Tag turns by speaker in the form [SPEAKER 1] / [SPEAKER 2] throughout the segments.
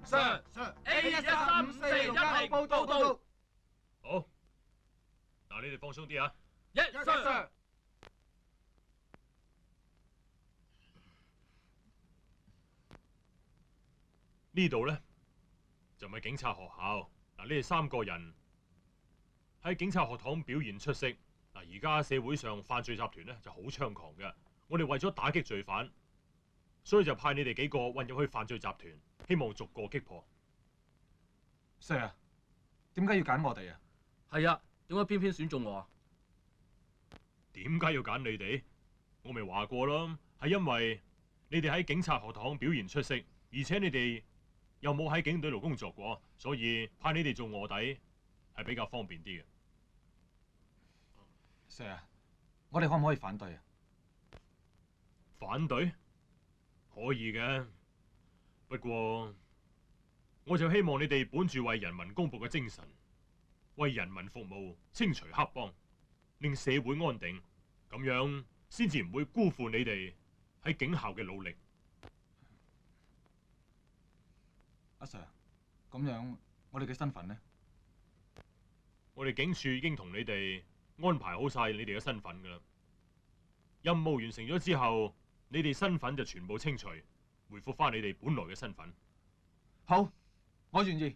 [SPEAKER 1] Sir A13546報道。
[SPEAKER 2] 好，嗱，你哋放鬆啲啊。
[SPEAKER 1] Yes sir。
[SPEAKER 2] 呢度咧就唔係警察學校。嗱，你哋3個人喺警察學堂表現出色。嗱，而家社會上犯罪集團咧就好猖狂嘅。我哋為咗打擊罪犯，所以就派你哋幾個混入去犯罪集團，希望逐個擊破。
[SPEAKER 3] Sir 啊，點解要揀我哋啊？
[SPEAKER 1] 係啊，點解偏偏選中我啊？
[SPEAKER 2] 點解要揀你哋？我咪話過咯，係因為你哋喺警察學堂表現出色，而且你哋又冇喺警隊度工作過，所以派你哋做臥底係比較方便啲嘅。
[SPEAKER 3] Sir 啊，我哋可唔可以反對啊？
[SPEAKER 2] 反對？可以嘅，不過我就希望你哋本住為人民公僕嘅精神，為人民服務，清除黑幫，令社會安定，咁樣先至唔會辜負你哋喺警校嘅努力。
[SPEAKER 3] 阿 Sir，咁樣我哋嘅身份呢？
[SPEAKER 2] 我哋警署已經同你哋安排好晒你哋嘅身份㗎啦。任務完成咗之後，你哋身份就全部清除，回復翻你哋本來嘅身份。
[SPEAKER 3] 好，我願意。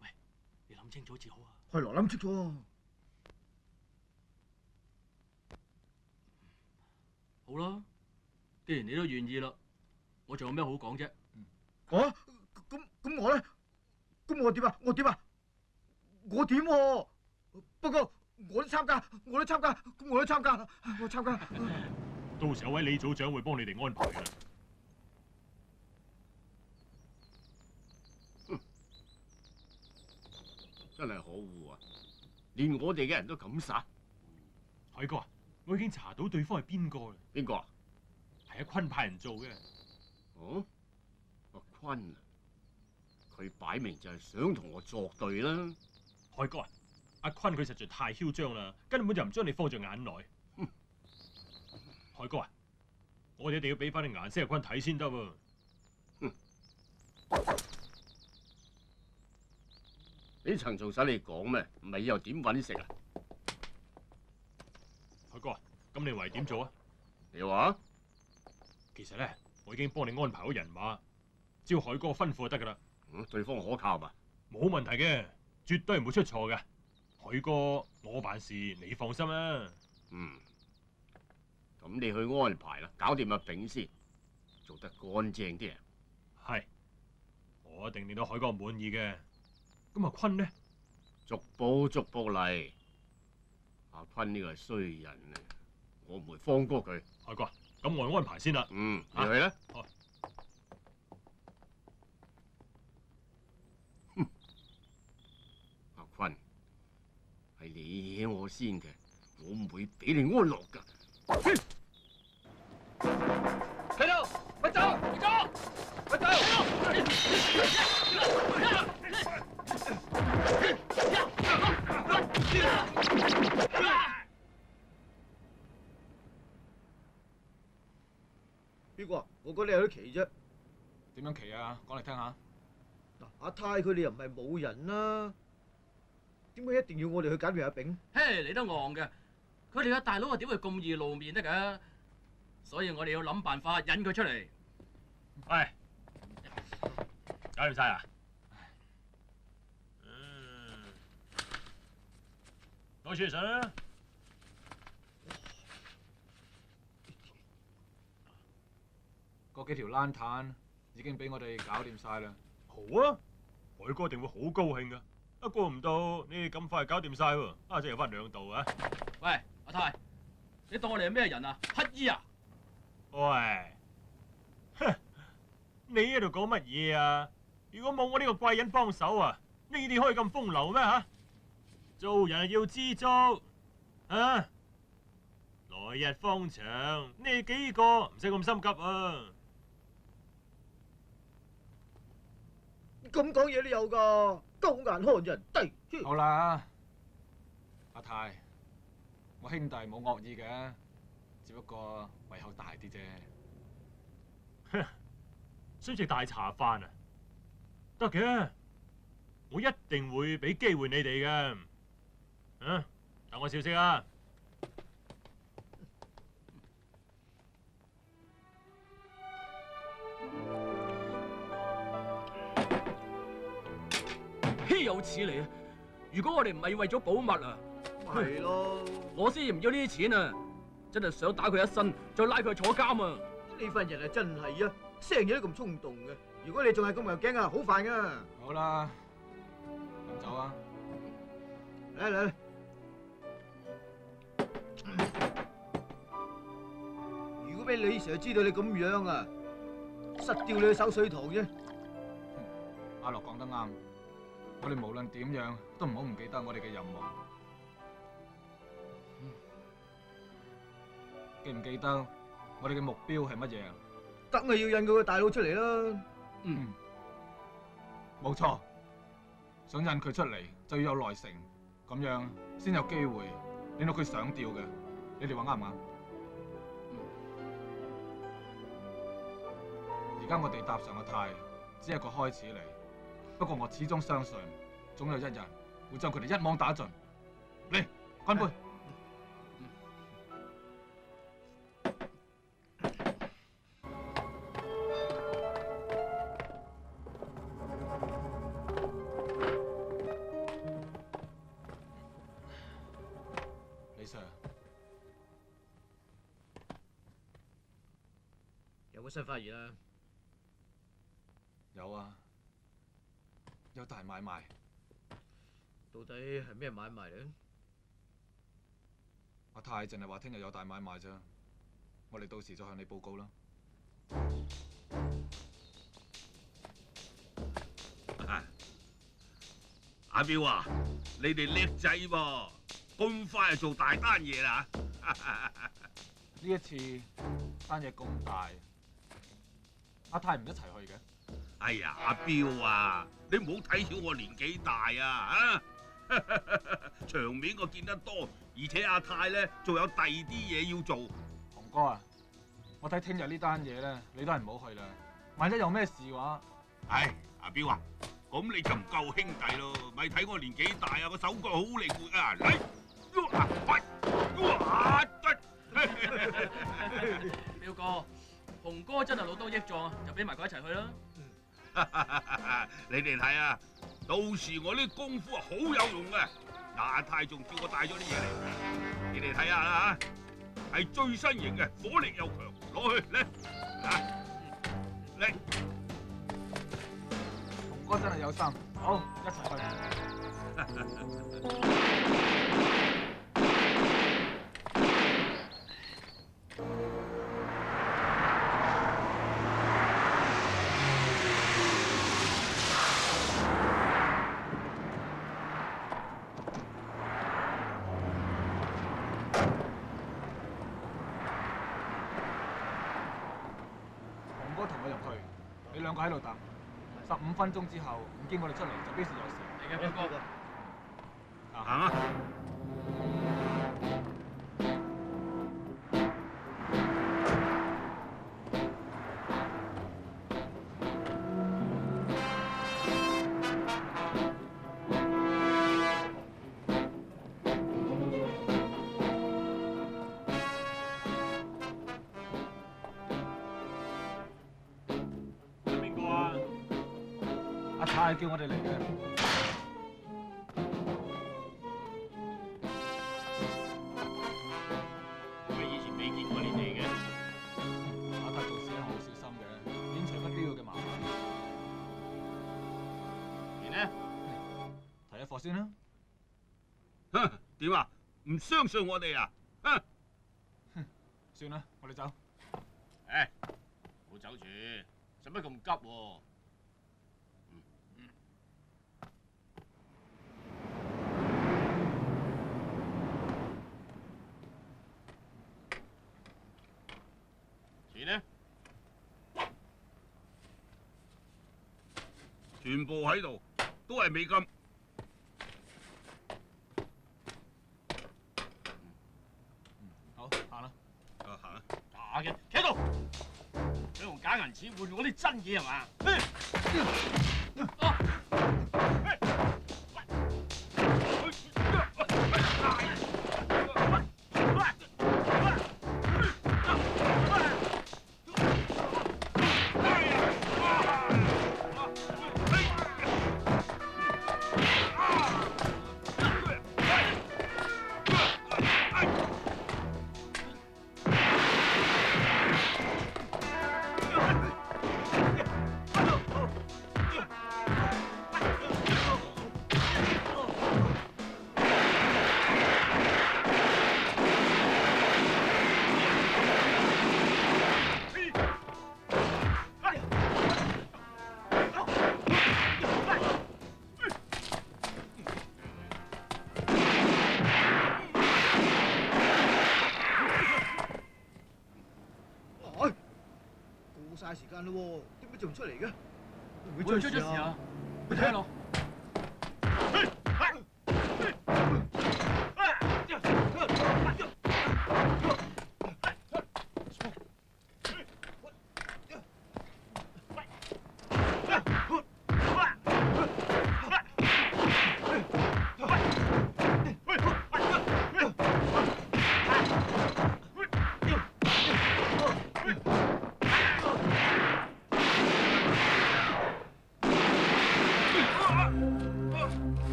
[SPEAKER 1] 喂，你諗清楚至好啊。
[SPEAKER 4] 係咯，諗清楚。
[SPEAKER 1] 好啦，既然你都願意啦，我仲有咩好講啫？
[SPEAKER 4] 啊，咁我咧？咁我點啊？我點啊？我點喎？不過我都參加，我都參加，我參加。
[SPEAKER 2] 到時有位李組長會幫你哋安排嘅。
[SPEAKER 5] 真係可惡啊！連我哋嘅人都敢殺。
[SPEAKER 2] 海哥啊，我已經查到對方係邊個啦。
[SPEAKER 5] 邊個啊？
[SPEAKER 2] 係阿坤派人做嘅。
[SPEAKER 5] 哦，阿坤啊，佢擺明就係想同我作對啦。
[SPEAKER 2] 海哥啊，阿坤佢實在太囂張啦，根本就唔將你放在眼內。海哥啊，我哋一定要俾翻啲顏色阿坤睇先得喎。
[SPEAKER 5] 呢層仲使你講咩？唔係又點搵食啊？
[SPEAKER 2] 海哥啊，咁你為點做啊？
[SPEAKER 5] 你話？
[SPEAKER 2] 其實咧，我已經幫你安排好人馬，只要海哥吩咐就得噶啦。
[SPEAKER 5] 對方可靠嘛？
[SPEAKER 2] 冇問題嘅，絕對唔會出錯嘅。海哥，我辦事，你放心啦。
[SPEAKER 5] 咁你去安排啦，搞掂阿炳先，做得乾淨啲啊。
[SPEAKER 2] 係，我一定令到海哥滿意嘅。咁阿坤呢？
[SPEAKER 5] 逐步嚟。阿坤呢個係衰人啊，我唔會放過佢。
[SPEAKER 2] 海哥，咁我安排先啦。
[SPEAKER 5] 你去啦。你惹我先嘅，我唔會俾你安樂㗎。
[SPEAKER 1] 企度，咪走，咪走，咪走！
[SPEAKER 4] 邊個啊？我覺得你有啲奇啫。
[SPEAKER 3] 點樣奇啊？講嚟聽下。
[SPEAKER 4] 嗱，阿泰佢哋又唔係冇人啦，點解一定要我哋去揀滅阿炳？
[SPEAKER 1] 嘿，你都戇嘅，佢哋嘅大佬啊點會咁易露面得㗎？所以我哋要諗辦法引佢出嚟。
[SPEAKER 2] 喂，搞掂晒啊？攞住上啦！
[SPEAKER 3] 嗰幾條爛炭已經俾我哋搞掂晒啦。
[SPEAKER 2] 好啊，海哥一定會好高興噶。啊，估唔到你哋咁快搞掂晒喎！啊，即係翻兩度啊！
[SPEAKER 1] 喂，阿泰，你當我哋係咩人啊？乞衣啊？
[SPEAKER 2] 喂，哼，你喺度講乜嘢啊？如果冇我呢個貴人幫手啊，你哋可以咁風流咩嚇？做人要知足啊！來日方長，你哋幾個唔使咁心急啊！
[SPEAKER 4] 咁講嘢都有㗎，狗眼看人低。
[SPEAKER 3] 好啦，阿泰，我兄弟冇惡意嘅，只不過胃口大啲啫。
[SPEAKER 2] 哼，想食大茶飯啊？得嘅，我一定會俾機會你哋嘅。啊，等我消息啊！
[SPEAKER 1] 豈有此理啊！如果我哋唔係為咗寶物啊，
[SPEAKER 4] 係咯，
[SPEAKER 1] 我先唔要呢啲錢啊！真係想打佢一身，再拉佢去坐監啊！
[SPEAKER 4] 呢份人啊真係啊，成嘢都咁衝動嘅。如果你仲係咁牛頸啊，好煩㗎。
[SPEAKER 3] 好啦，咁走啊！
[SPEAKER 4] 嚟嚟。如果俾李 Sir 知道你咁樣啊，實掉你去守水塘啫。
[SPEAKER 3] 阿樂講得啱，我哋無論點樣都唔好唔記得我哋嘅任務。記唔記得我哋嘅目標係乜嘢啊？
[SPEAKER 4] 梗係要引佢個大佬出嚟啦。
[SPEAKER 3] 冇錯，想引佢出嚟就要有耐性，咁樣先有機會令到佢上吊嘅。你哋話啱唔啱？而家我哋搭上個太，只係個開始嚟。不過我始終相信，總有一日會將佢哋一網打盡。嚟，乾杯！李 Sir，
[SPEAKER 1] 有冇新發現啊？
[SPEAKER 3] 有啊，有大買賣。
[SPEAKER 1] 到底係咩買賣咧？
[SPEAKER 3] 阿泰淨係話聽日有大買賣咋，我哋到時再向你報告啦。
[SPEAKER 6] 阿彪啊，你哋叻仔噃，咁快就做大單嘢啦！
[SPEAKER 3] 呢一次單嘢咁大，阿泰唔一齊去嘅。
[SPEAKER 6] 哎呀，阿彪啊，你唔好睇小我年紀大啊！場面我見得多，而且阿泰咧仲有第二啲嘢要做。
[SPEAKER 3] 洪哥啊，我睇聽日呢單嘢咧，你都係唔好去啦。萬一有咩事嘅話，
[SPEAKER 6] 唉，阿彪啊，咁你就唔夠兄弟咯，咪睇我年紀大啊，個手腳好靈活啊！嚟，
[SPEAKER 1] 彪哥，洪哥真係老當益壯啊，就俾埋佢一齊去啦。
[SPEAKER 6] 你哋睇啊，到時我啲功夫啊好有用嘅。阿泰仲叫我帶咗啲嘢嚟，你哋睇下啦嚇，係最新型嘅，火力又強，攞去嚟啊嚟！
[SPEAKER 3] 洪哥真係有心，好一齊去。兩個喺度等，15分鐘之後唔見我哋出嚟就表示有事。
[SPEAKER 1] 嚟嘅，報告。
[SPEAKER 6] 行啊！
[SPEAKER 2] 邊個啊？
[SPEAKER 3] 阿太叫我哋嚟嘅。
[SPEAKER 5] 點解以前未見過你哋嘅？
[SPEAKER 3] 阿太做事好小心嘅，免除不必要嘅麻煩。
[SPEAKER 5] 你呢？
[SPEAKER 3] 提下課先啦。
[SPEAKER 6] 哼，點啊？唔相信我哋啊？哼！
[SPEAKER 3] 算啦，我哋走。
[SPEAKER 5] 誒，冇走住，使乜咁急喎？錢呢？
[SPEAKER 6] 全部喺度，都係美金。
[SPEAKER 3] 好，行啦。
[SPEAKER 6] 啊，行啊！
[SPEAKER 5] 假嘅，企喺度，想用假銀錢換我啲真嘢係嘛？
[SPEAKER 4] 過晒時間咯喎，點解仲唔出嚟嘅？會
[SPEAKER 1] 會唔會出咗事啊？去睇咯。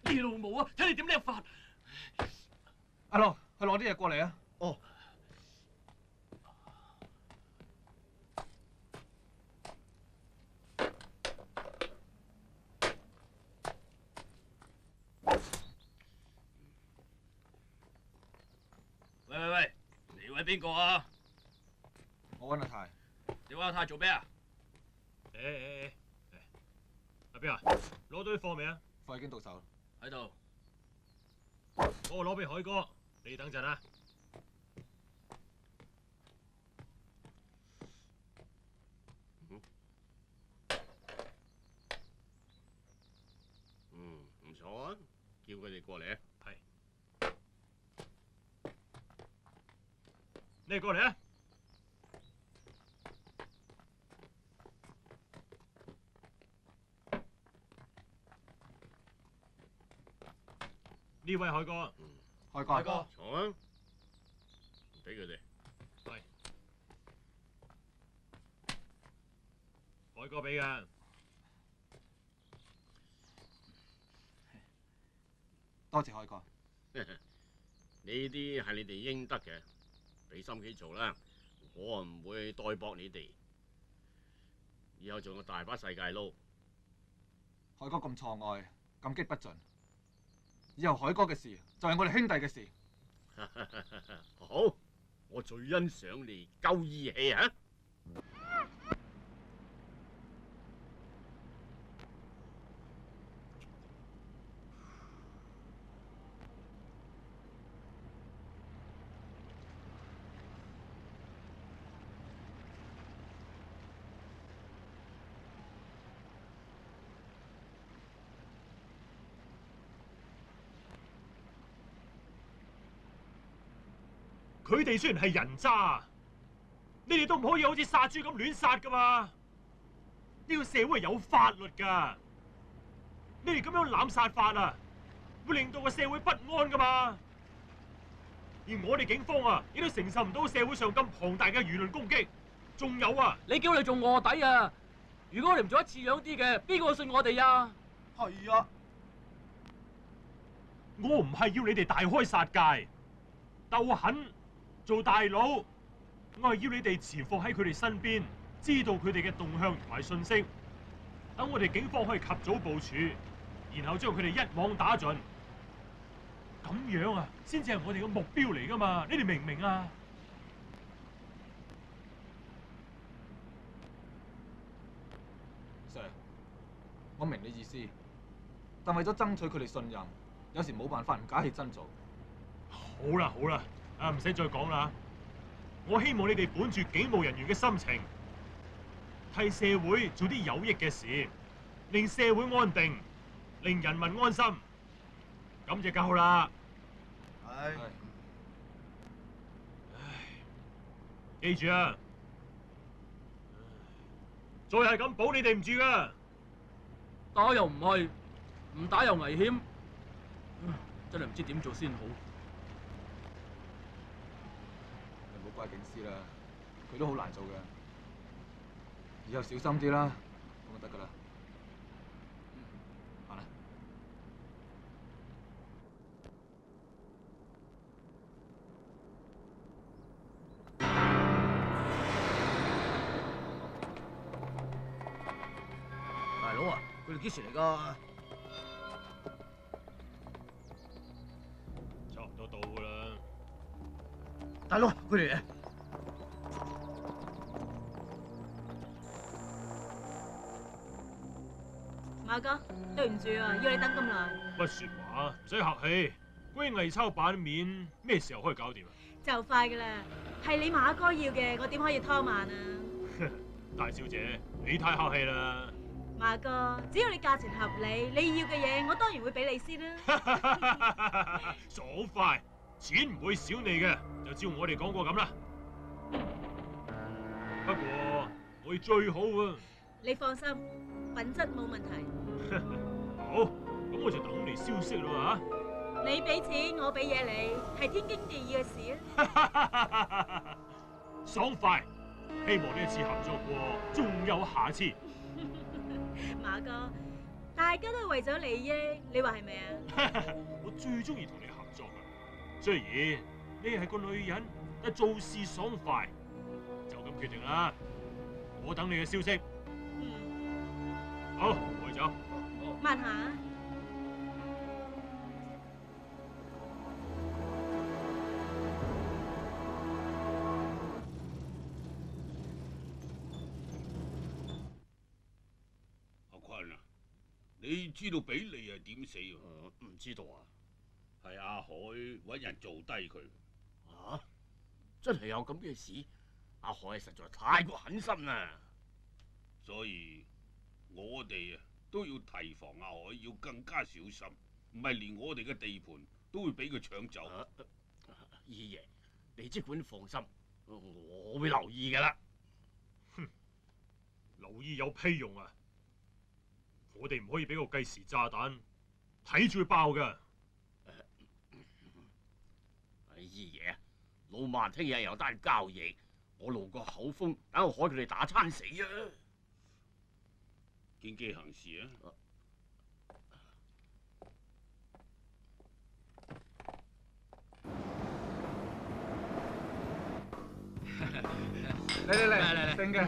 [SPEAKER 1] 你老母啊！睇你點叻法！
[SPEAKER 3] 阿樂，去攞啲嘢過嚟啊！
[SPEAKER 4] 哦。
[SPEAKER 1] 喂，你揾邊個啊？
[SPEAKER 3] 我揾阿泰。
[SPEAKER 1] 你揾阿泰做咩啊？
[SPEAKER 2] 阿邊啊？攞到啲貨未啊？
[SPEAKER 3] 貨已經到手。
[SPEAKER 1] 喺度。
[SPEAKER 2] 我攞俾海哥，你等陣啊。
[SPEAKER 5] 唔錯啊，叫佢哋過嚟啊。
[SPEAKER 2] 係。你哋過嚟啊！呢位海哥，
[SPEAKER 3] 海哥，
[SPEAKER 5] 坐啊，俾佢哋。
[SPEAKER 2] 係。海哥俾㗎。
[SPEAKER 3] 多謝海哥。
[SPEAKER 5] 呢啲係你哋應得嘅，俾心機做啦，我唔會代薄你哋。以後仲有大把世界撈。
[SPEAKER 3] 海哥咁錯愛，感激不盡。以後海哥嘅事就係我哋兄弟嘅事。
[SPEAKER 5] 好，我最欣賞你夠義氣啊！
[SPEAKER 2] 佢哋雖然係人渣，你哋都唔可以好似殺豬咁亂殺噶嘛！呢個社會係有法律噶，你哋咁樣濫殺法啊，會令到個社會不安噶嘛！而我哋警方啊，亦都承受唔到社會上咁龐大嘅輿論攻擊。仲有啊，
[SPEAKER 1] 你叫你做卧底啊！如果我哋唔做一次樣啲嘅，邊個信我哋啊？
[SPEAKER 4] 係啊。
[SPEAKER 2] 我唔係要你哋大開殺戒、鬥狠、做大佬，我係要你哋潛伏喺佢哋身邊，知道佢哋嘅動向同埋信息，等我哋警方可以及早部署，然後將佢哋一網打盡。咁樣啊，先至係我哋嘅目標嚟噶嘛？你哋明唔明啊
[SPEAKER 3] ？Sir，我明你意思，但為咗爭取佢哋信任，有時冇辦法唔假戲真做。
[SPEAKER 2] 好啦，唔使再講啦。我希望你哋本住警務人員嘅心情，替社會做啲有益嘅事，令社會安定，令人民安心，咁就夠啦。
[SPEAKER 4] 係。
[SPEAKER 2] 記住啊，再係咁保你哋唔住噶。
[SPEAKER 1] 打又唔去，唔打又危險，真係唔知點做先好。
[SPEAKER 3] 你唔好怪警司啦，佢都好難做嘅。以後小心啲啦，咁就得㗎啦。行啦。
[SPEAKER 4] 大佬啊，佢哋幾時嚟㗎？
[SPEAKER 2] 差唔多到㗎啦。
[SPEAKER 4] 大佬，佢哋嚟。
[SPEAKER 7] 馬哥，對唔住啊，要你等咁耐。
[SPEAKER 2] 乜説話？唔使客氣。嗰啲偽鈔版面咩時候可以搞掂啊？
[SPEAKER 7] 就快噶啦，係你馬哥要嘅，我點可以拖慢啊？
[SPEAKER 2] 大小姐，你太客氣啦。
[SPEAKER 7] 馬哥，只要你價錢合理，你要嘅嘢我當然會俾你先啦。
[SPEAKER 2] 爽快，錢唔會少你嘅，就照我哋講過咁啦。不過我要最好啊。
[SPEAKER 7] 你放心，品質冇問題。
[SPEAKER 2] 好，咁我就等你消息啦嚇。
[SPEAKER 7] 你俾錢，我俾嘢你，係天經地義嘅事啊！
[SPEAKER 2] 爽快，希望呢一次合作過，仲有下次。
[SPEAKER 7] 馬哥，大家都係為咗利益，你話係咪啊？
[SPEAKER 2] 我最中意同你合作啦。雖然你係個女人，但做事爽快，就咁決定啦。我等你嘅消息。好，我哋走。
[SPEAKER 7] 慢下。
[SPEAKER 6] 阿坤啊，你知道比利係點死啊？
[SPEAKER 5] 唔知道啊？
[SPEAKER 6] 係阿海揾人做低佢。
[SPEAKER 5] 啊，真係有咁嘅事？阿海實在太過狠心啦。
[SPEAKER 6] 所以我哋啊都要提防阿海，要更加小心，唔係連我哋嘅地盤都會俾佢搶走。
[SPEAKER 5] 二爺，你即管放心，我會留意㗎啦。
[SPEAKER 2] 留意有屁用啊！我哋唔可以俾個計時炸彈睇住佢爆㗎。
[SPEAKER 5] 二爺，老萬聽日有單交易，我露個口風，等我海佢哋打餐死啊！
[SPEAKER 6] 見機行事啊！
[SPEAKER 3] 嚟，定嘅。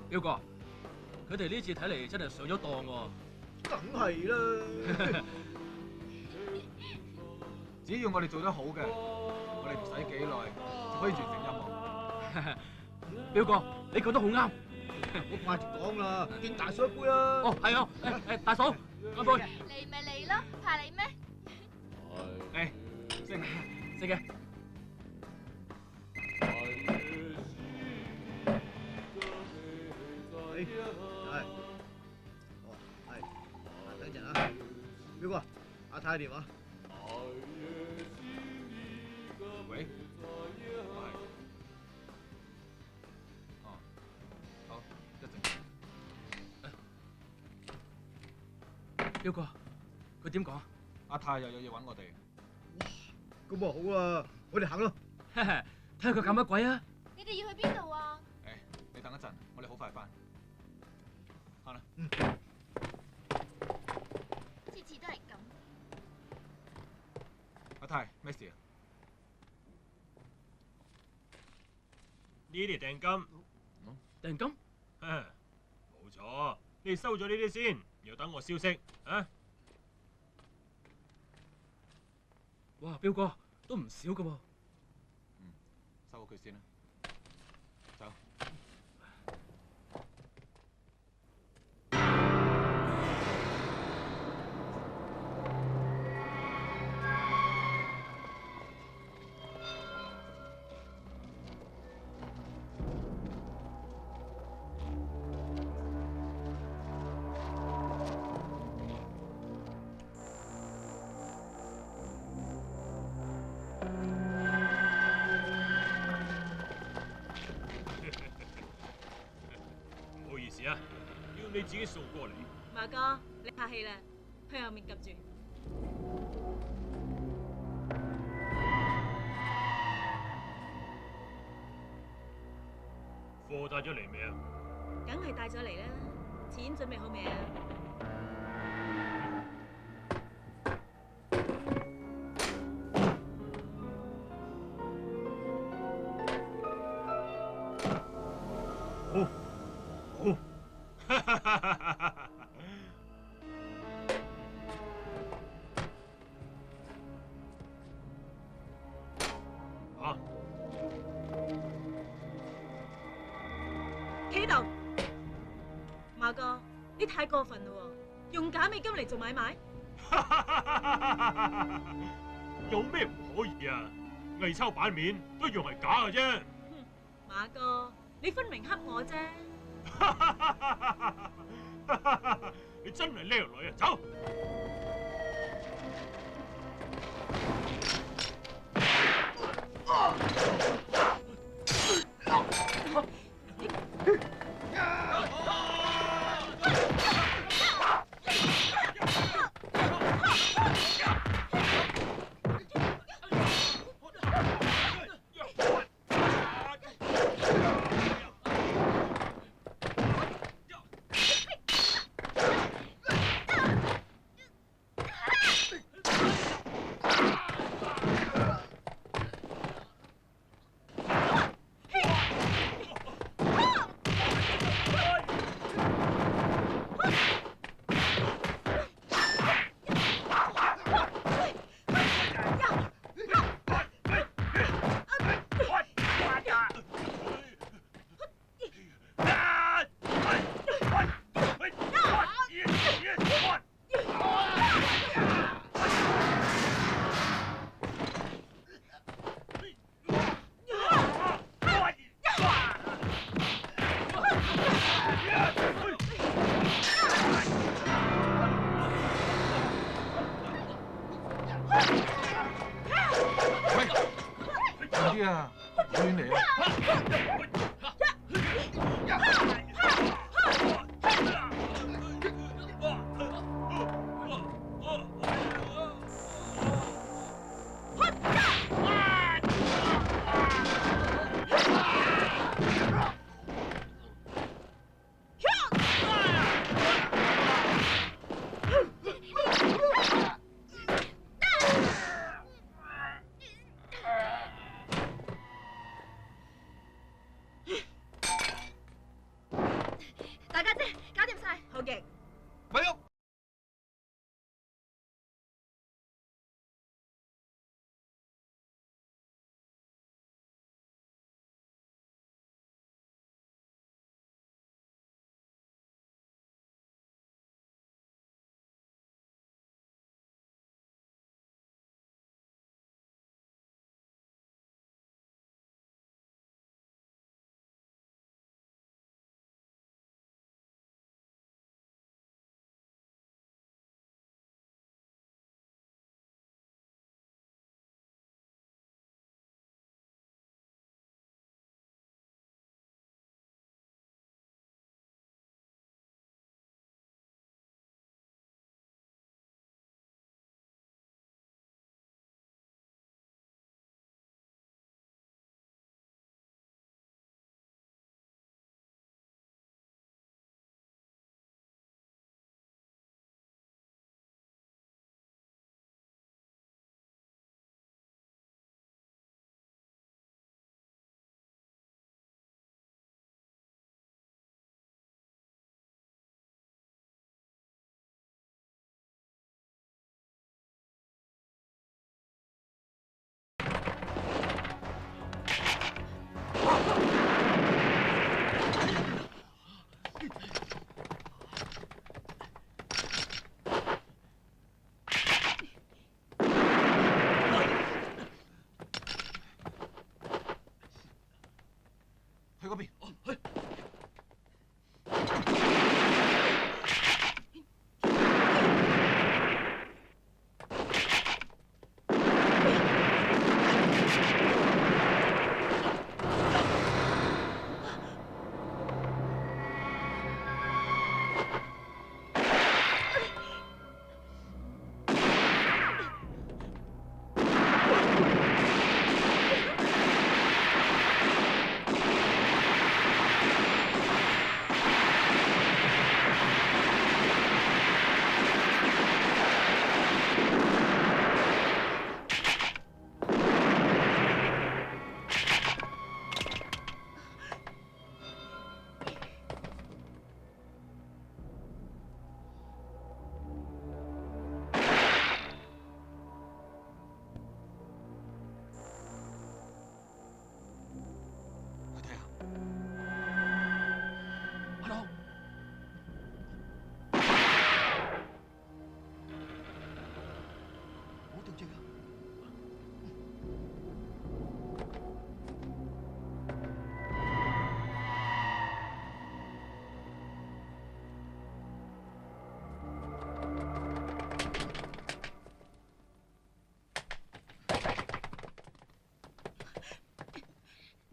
[SPEAKER 1] 彪哥，佢哋呢次睇嚟真係上咗當喎。
[SPEAKER 4] 梗係啦。
[SPEAKER 3] 只要我哋做得好嘅，我哋唔使幾耐就可以完成任務。
[SPEAKER 1] 彪哥，你講得好啱。
[SPEAKER 4] 我掛住講啦，敬大嫂一杯啦。
[SPEAKER 1] 哦，係啊，大嫂，乾杯。
[SPEAKER 8] 嚟咪嚟咯，怕你咩？
[SPEAKER 3] 嚟，食。
[SPEAKER 1] 食嘅。
[SPEAKER 4] 等陣啊，彪哥，阿太電話。
[SPEAKER 3] 喂，係。哦，好，一陣。
[SPEAKER 1] 彪哥，佢點講？
[SPEAKER 3] 阿太又有嘢揾我哋。
[SPEAKER 4] 咁啊好啦，我哋行咯。
[SPEAKER 1] 睇下佢搞乜鬼啊！
[SPEAKER 8] 你哋要去邊度啊？
[SPEAKER 3] 誒，你等一陣，我哋好快翻。行啦。
[SPEAKER 8] 次次都係咁。
[SPEAKER 3] 阿太，咩事啊？
[SPEAKER 2] 呢啲訂金，
[SPEAKER 1] 訂金？
[SPEAKER 2] 冇錯，你收咗呢啲先，要等我消息啊！
[SPEAKER 1] 哇，彪哥都唔少噶喎。
[SPEAKER 3] 收好佢先啦。走。
[SPEAKER 2] 唔好意思啊，要要你自己掃過嚟。
[SPEAKER 7] 馬哥，你客氣啦，去後面及住。
[SPEAKER 2] 貨帶咗嚟未啊？
[SPEAKER 7] 梗係帶咗嚟啦，錢準備好未啊？
[SPEAKER 2] 好，好。啊！
[SPEAKER 7] 企度，馬哥，你太過分啦喎！用假美金嚟做買賣？
[SPEAKER 2] 有咩唔可以啊？偽鈔版面都一樣係假嘅啫。
[SPEAKER 7] 馬哥，你分明恰我啫！
[SPEAKER 2] 你真係叻女啊！走！
[SPEAKER 3] 快啲啊！唔好亂嚟啊！
[SPEAKER 8] 大家姐，搞掂晒。
[SPEAKER 7] 好嘅。
[SPEAKER 4] 咪喐！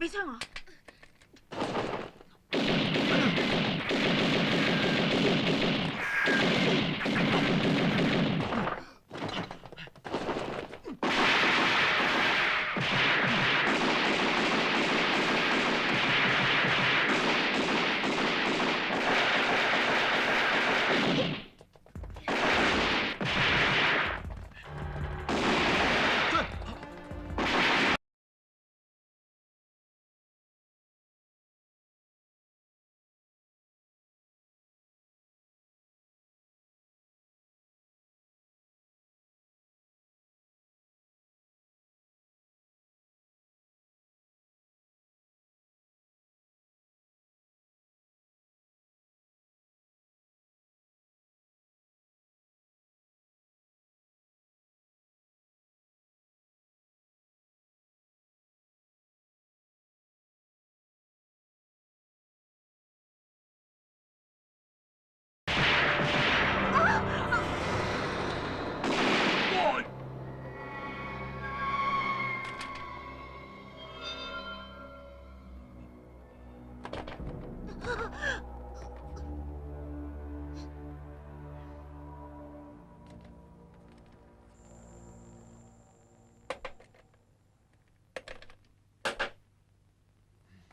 [SPEAKER 7] 俾槍我。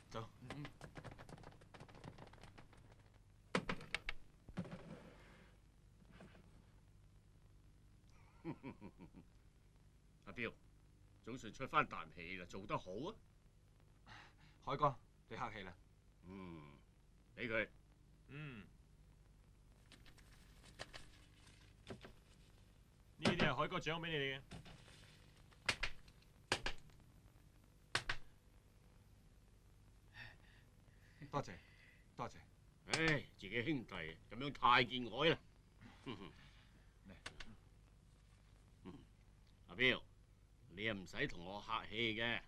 [SPEAKER 3] 走。
[SPEAKER 5] 阿彪，總算出翻啖氣啦，做得好啊！
[SPEAKER 3] 海哥，你客氣啦。
[SPEAKER 5] 俾佢。
[SPEAKER 2] 呢啲係海哥獎俾你哋嘅。
[SPEAKER 3] 多謝，多謝。
[SPEAKER 5] 唉，自己兄弟咁樣太見外啦。阿彪，你又唔使同我客氣嘅。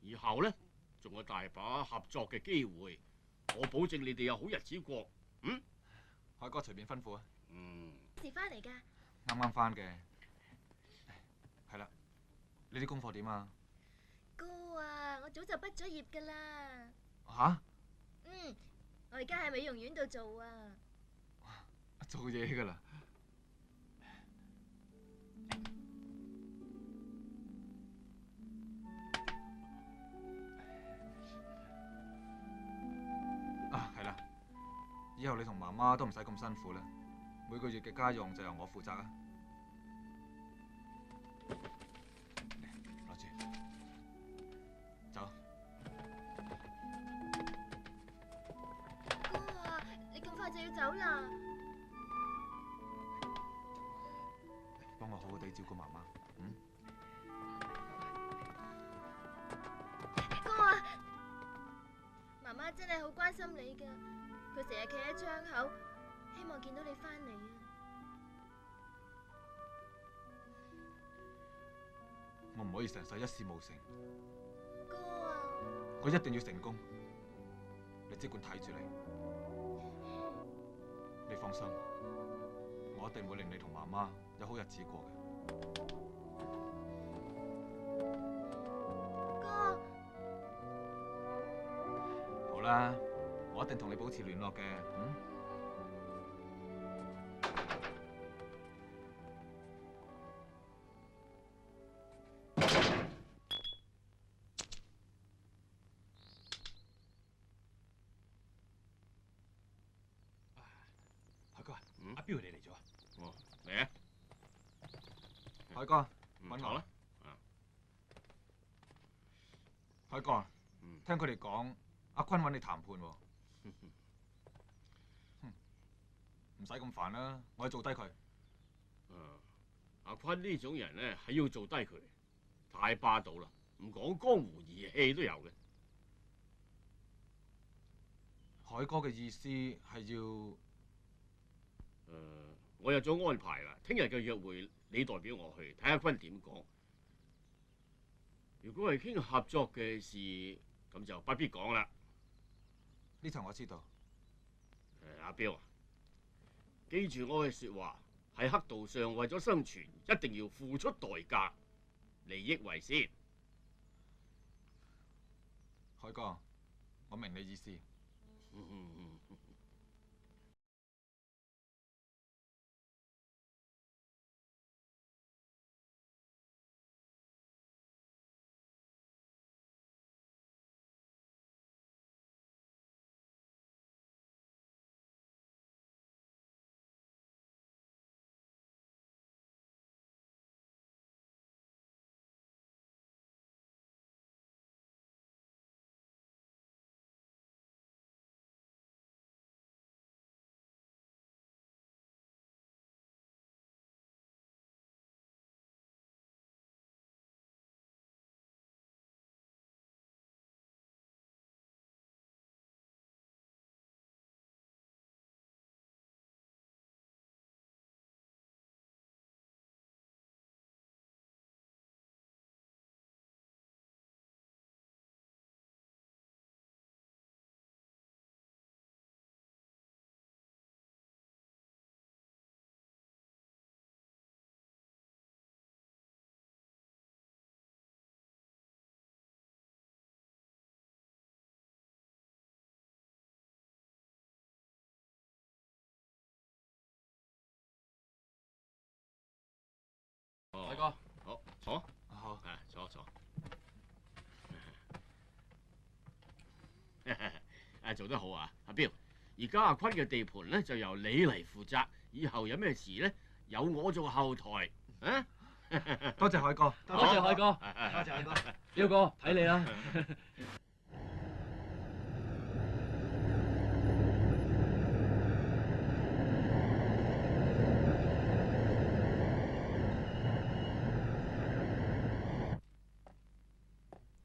[SPEAKER 5] 以後咧，仲有大把合作嘅機會，我保證你哋有好日子過。
[SPEAKER 3] 海哥隨便吩咐啊。
[SPEAKER 8] 幾時翻嚟㗎？
[SPEAKER 3] 啱啱翻嘅。係啦，你啲功課點啊？
[SPEAKER 8] 哥啊，我早就畢咗業㗎啦。
[SPEAKER 3] 吓？
[SPEAKER 8] 我而家喺美容院度做啊。
[SPEAKER 3] 做嘢㗎啦。啊，係啦，以後你同媽媽都唔使咁辛苦啦，每個月嘅家用就由我負責啊。攞住，走。
[SPEAKER 8] 哥啊，你咁快就要走啦？
[SPEAKER 3] 幫我好好地照顧媽媽。
[SPEAKER 8] 哥啊，媽媽真係好關心你㗎，佢成日企喺窗口，希望見到你翻嚟啊。
[SPEAKER 3] 我唔可以成世一事無成。
[SPEAKER 8] 哥啊，
[SPEAKER 3] 我一定要成功。你即管睇住你，你放心，我一定會令你同媽媽有好日子過嘅。
[SPEAKER 8] 哥，
[SPEAKER 3] 好啦，我一定同你保持聯絡嘅。
[SPEAKER 2] 海哥，阿彪你嚟咗啊？
[SPEAKER 5] 哦，嚟啊！
[SPEAKER 3] 海哥，揾我
[SPEAKER 5] 啦。
[SPEAKER 3] 海哥，聽佢哋講，阿坤揾你談判喎。唔使咁煩啦，我去做低佢。
[SPEAKER 5] 阿坤呢種人咧，係要做低佢，太霸道啦，唔講江湖義氣都有嘅。
[SPEAKER 3] 海哥嘅意思係要，
[SPEAKER 5] 我有咗安排啦，聽日嘅約會你代表我去，睇阿坤點講。如果係傾合作嘅事，咁就不必講啦。
[SPEAKER 3] 呢層我知道。
[SPEAKER 5] 阿彪啊，記住我嘅説話，喺黑道上為咗生存，一定要付出代價，利益為先。
[SPEAKER 3] 海哥，我明你意思。
[SPEAKER 1] 海哥，
[SPEAKER 5] 好坐，
[SPEAKER 3] 好，
[SPEAKER 5] 坐。做得好啊，阿彪。而家阿坤嘅地盤咧就由你嚟負責，以後有咩事咧有我做後台，啊？
[SPEAKER 3] 多謝海哥。
[SPEAKER 1] 多謝海哥，
[SPEAKER 4] 多謝海哥。
[SPEAKER 1] 彪哥睇你啦。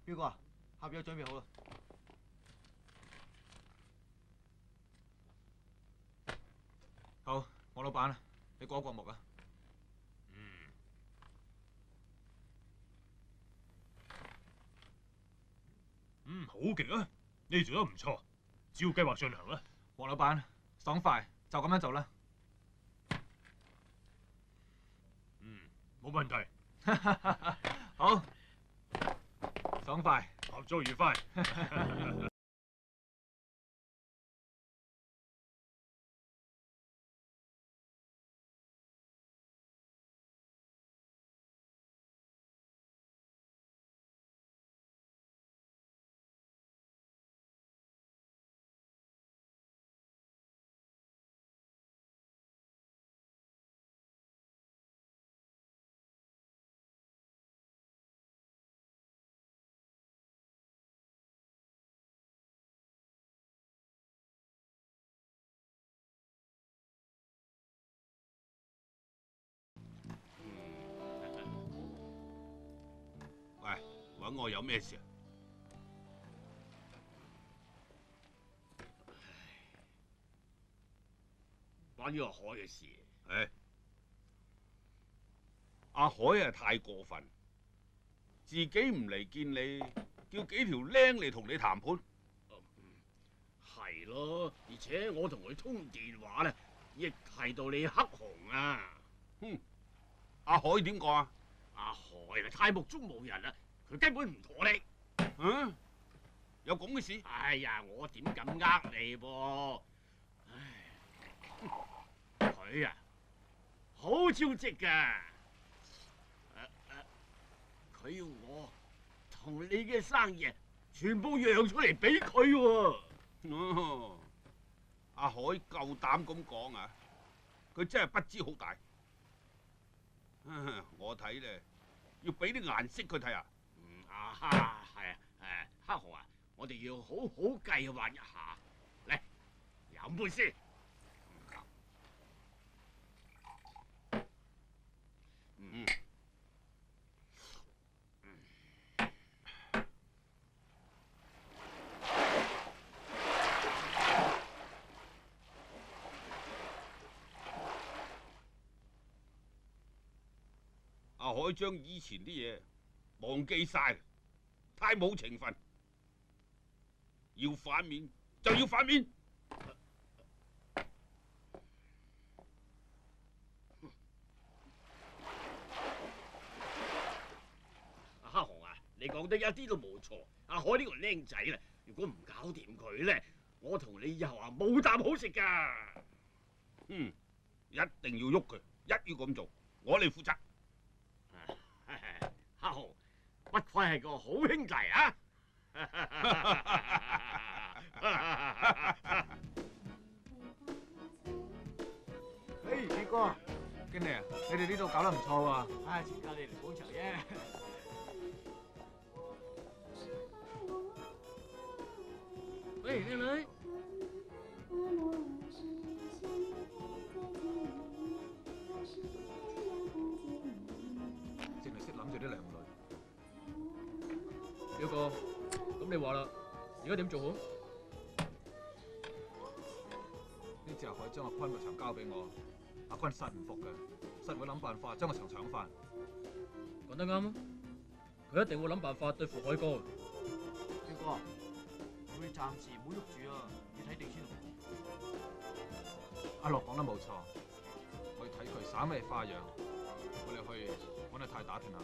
[SPEAKER 4] 彪哥啊，合約準備好啦。
[SPEAKER 3] 好，黃老闆，你過一過目啊。
[SPEAKER 2] 好極啊！你做得唔錯，照計劃進行啦。
[SPEAKER 3] 黃老闆，爽快，就咁樣做啦。
[SPEAKER 2] 冇問題，
[SPEAKER 3] 好，爽快。
[SPEAKER 2] 合作愉快。
[SPEAKER 6] 喂，揾我有咩事啊？
[SPEAKER 5] 關於阿海嘅事，
[SPEAKER 6] 唉，阿海啊太過分，自己唔嚟見你，叫幾條僆嚟同你談判。
[SPEAKER 5] 係咯，而且我同佢通電話咧，亦提到你黑熊啊。
[SPEAKER 6] 阿海點講啊？
[SPEAKER 5] 阿海啊，太目中無人啦，佢根本唔妥你。
[SPEAKER 6] 有咁嘅事？
[SPEAKER 5] 哎呀，我點敢呃你噃？唉，佢啊，好招積㗎。佢要我同你嘅生意全部讓出嚟俾佢喎。
[SPEAKER 6] 阿海夠膽咁講啊！佢真係不知好大。我睇咧，要俾啲顏色佢睇啊！
[SPEAKER 5] 係啊，黑熊啊，我哋要好好計劃一下。嚟，飲杯先。
[SPEAKER 6] 阿海將以前啲嘢忘記晒，太冇情分。要反面就要反面。
[SPEAKER 5] 黑熊啊，你講得一啲都冇錯。阿海呢個僆仔啦，如果唔搞掂佢咧，我同你以後啊冇啖好食噶。
[SPEAKER 6] 一定要喐佢，一於咁做，我嚟負責。
[SPEAKER 5] 阿豪，不愧係個好兄弟啊！
[SPEAKER 4] 嘿，傑哥，
[SPEAKER 3] 經理啊，你哋呢度搞得唔錯喎。
[SPEAKER 4] 唉，請教你嚟捧場啫。
[SPEAKER 1] 喂，靚女，
[SPEAKER 3] 淨係識諗住啲靚女。
[SPEAKER 1] 表哥，咁你話啦，而家點做好？
[SPEAKER 3] 呢次阿海將阿坤個場交俾我，阿坤實唔服嘅，實會諗辦法將個場搶翻。
[SPEAKER 1] 講得啱啊！佢一定會諗辦法對付海哥。
[SPEAKER 4] 傑哥，我哋暫時唔好喐住啊，要睇定先。
[SPEAKER 3] 阿樂講得冇錯，我要睇佢耍咩花樣，我哋去揾阿太打聽下。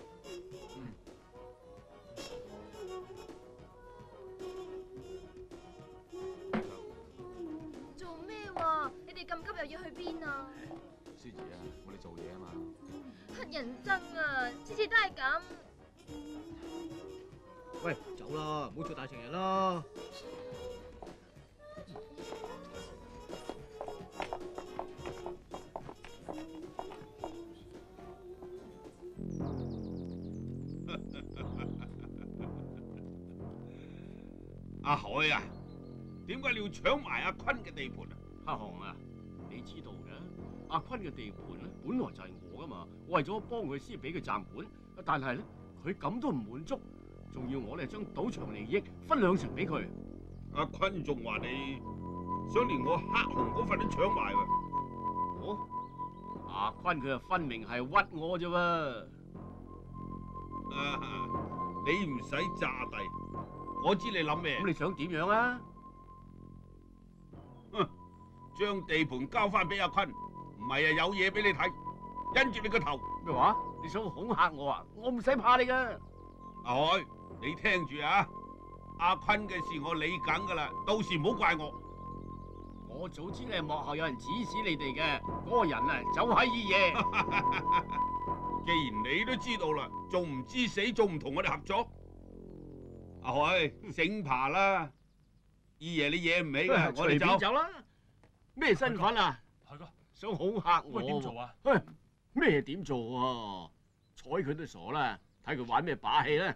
[SPEAKER 8] 做咩喎？你哋咁急又要去邊啊？
[SPEAKER 3] 舒兒啊，我哋做嘢啊嘛。
[SPEAKER 8] 乞人憎啊！次次都係咁。
[SPEAKER 4] 喂，走啦，唔好做大情人啦。
[SPEAKER 6] 阿海啊，點解你要搶埋阿坤嘅地盤啊？
[SPEAKER 5] 阿雄啊，你知道嘅，阿坤嘅地盤咧，本來就係我噶嘛，我為咗幫佢先俾佢暫管，但係咧，佢咁都唔滿足，仲要我哋將賭場利益分2成俾佢。
[SPEAKER 6] 阿坤仲話你想連我黑熊嗰份都搶埋喎。
[SPEAKER 5] 阿坤佢啊分明係屈我啫喎。
[SPEAKER 6] 你唔使詐帝，我知你諗咩。
[SPEAKER 5] 咁你想點樣啊？
[SPEAKER 6] 將地盤交翻俾阿坤，唔係啊有嘢俾你睇，因住你個頭。
[SPEAKER 5] 咩話？你想恐嚇我啊？我唔使怕你噶。
[SPEAKER 6] 阿海，你聽住啊！阿坤嘅事我理緊噶啦，到時唔好怪我。
[SPEAKER 5] 我早知你係幕後有人指使你哋嘅，嗰個人啊就係二爺。
[SPEAKER 6] 既然你都知道啦，仲唔知死，仲唔同我哋合作？阿海，醒爬啦！二爺你惹唔起噶，我哋
[SPEAKER 5] 隨便
[SPEAKER 6] 走。
[SPEAKER 5] 走啦。咩身份啊？
[SPEAKER 2] 海哥，
[SPEAKER 5] 想恐嚇我？
[SPEAKER 2] 喂，點做啊？
[SPEAKER 5] 咩點做啊？睬佢都傻啦，睇佢玩咩把戲啦！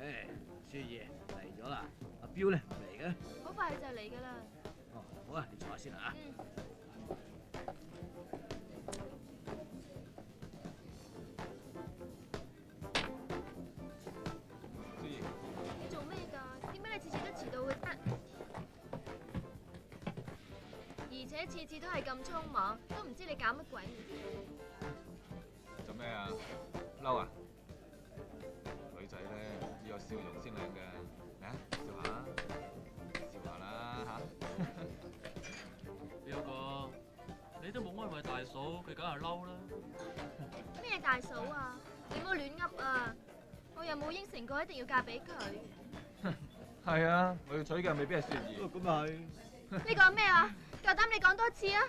[SPEAKER 4] 誒，舒兒嚟咗啦，阿彪咧唔嚟嘅。
[SPEAKER 8] 好快就嚟噶啦。
[SPEAKER 4] 哦，好啊，你坐下先啦。
[SPEAKER 3] 舒兒，
[SPEAKER 8] 你做咩㗎？點解你次次都遲到嘅？而且次次都係咁匆忙，都唔知你搞乜鬼。
[SPEAKER 3] 做咩啊？嬲啊？女仔咧要有笑容先靚嘅，嚟啊，笑下啦，笑下啦嚇。
[SPEAKER 1] 表哥，你都冇安慰大嫂，佢梗係嬲啦。
[SPEAKER 8] 咩大嫂啊？你唔好亂噏啊！我又冇應承過一定要嫁俾佢。
[SPEAKER 3] 係啊，我要娶嘅未必係舒兒。
[SPEAKER 4] 咁係。
[SPEAKER 8] 你講咩啊？夠膽你講多次啊！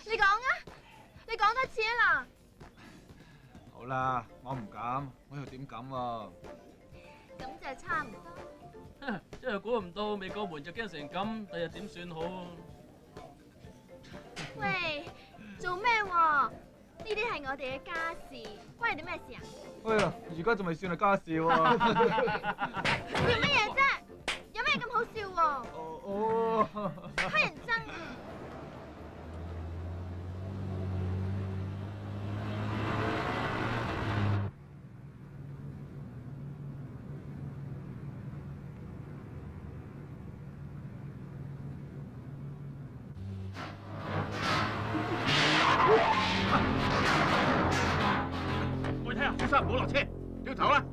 [SPEAKER 8] 你講啊！你講多次啊
[SPEAKER 3] 好啦，我唔敢，我又點敢喎？
[SPEAKER 8] 嗱！咁就差唔多。
[SPEAKER 1] 真係估唔到未過門就驚成咁，第日點算好？
[SPEAKER 8] 喂，做咩喎？呢啲係我哋嘅家事，關你哋咩事啊？
[SPEAKER 3] 哎呀，而家仲未算係家事喎。
[SPEAKER 8] 笑乜嘢啫？有咩咁好笑喎？
[SPEAKER 3] 哦。
[SPEAKER 8] 乞人憎啊！
[SPEAKER 5] 喂，睇下，小心唔好落車，掉頭啦！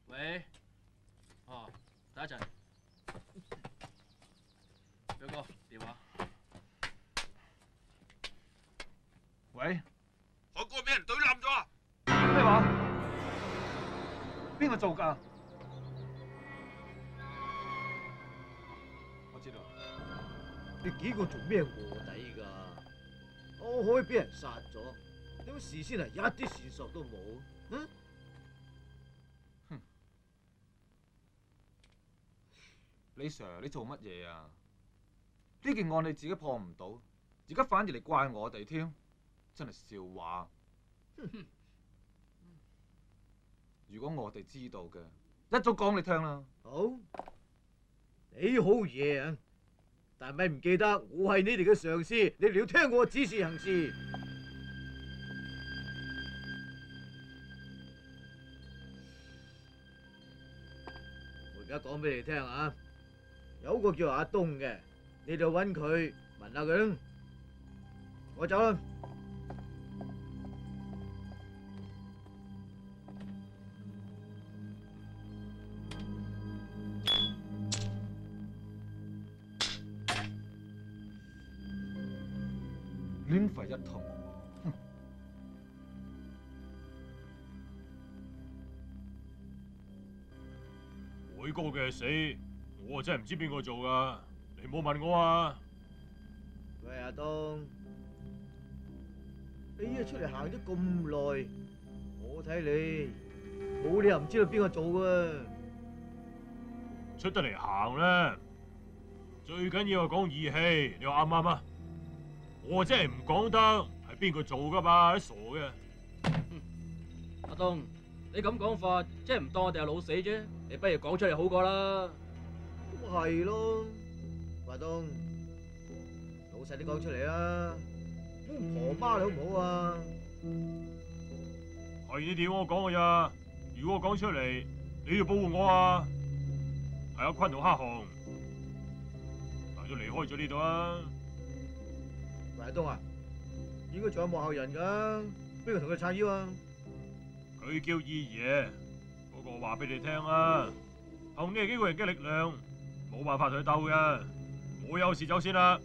[SPEAKER 1] 喂，哦，等一陣，表哥電話。
[SPEAKER 3] 喂，
[SPEAKER 6] 海哥俾人懟冧咗啊！
[SPEAKER 3] 咩話？邊個做㗎？我知道。
[SPEAKER 4] 你幾個做咩卧底㗎？我可以俾人殺咗，點解事先係一啲線索都冇？嗯？
[SPEAKER 3] 李 Sir， 你做乜嘢啊？呢件案你自己破唔到，而家反而嚟怪我哋添，真係笑話。如果我哋知道嘅，一早講你聽啦。
[SPEAKER 4] 好，你好嘢啊！但係咪唔記得我係你哋嘅上司，你哋要聽我指示行事。我而家講俾你聽啊！有個叫阿東嘅，你就揾佢問下佢啦。我走啦。
[SPEAKER 3] 亂吠一通，
[SPEAKER 2] 海哥嘅死，我真係唔知邊個做㗎，你唔好問我啊！
[SPEAKER 4] 喂，阿東，你啊出嚟行咗咁耐，我睇你冇理由唔知道邊個做㗎。
[SPEAKER 2] 出得嚟行啦，最緊要係講義氣，你話啱唔啱啊？我真係唔講得係邊個做㗎嘛，傻嘅。
[SPEAKER 1] 阿東，你咁講法，即係唔當我哋係老死啫。你不如講出嚟好過啦。
[SPEAKER 4] 咁係咯，華東，老實啲講出嚟啦，婆媽你好唔好啊？
[SPEAKER 2] 係你點我講㗎咋？如果我講出嚟，你要保護我啊！係阿坤同黑熊，但都離開咗呢度啊！
[SPEAKER 4] 華東啊，應該仲有幕後人㗎，邊個同佢撐腰啊？
[SPEAKER 2] 佢叫二爺，嗰個話俾你聽啊，憑呢幾個人嘅力量，冇辦法同佢鬥嘅。我有事走先啦。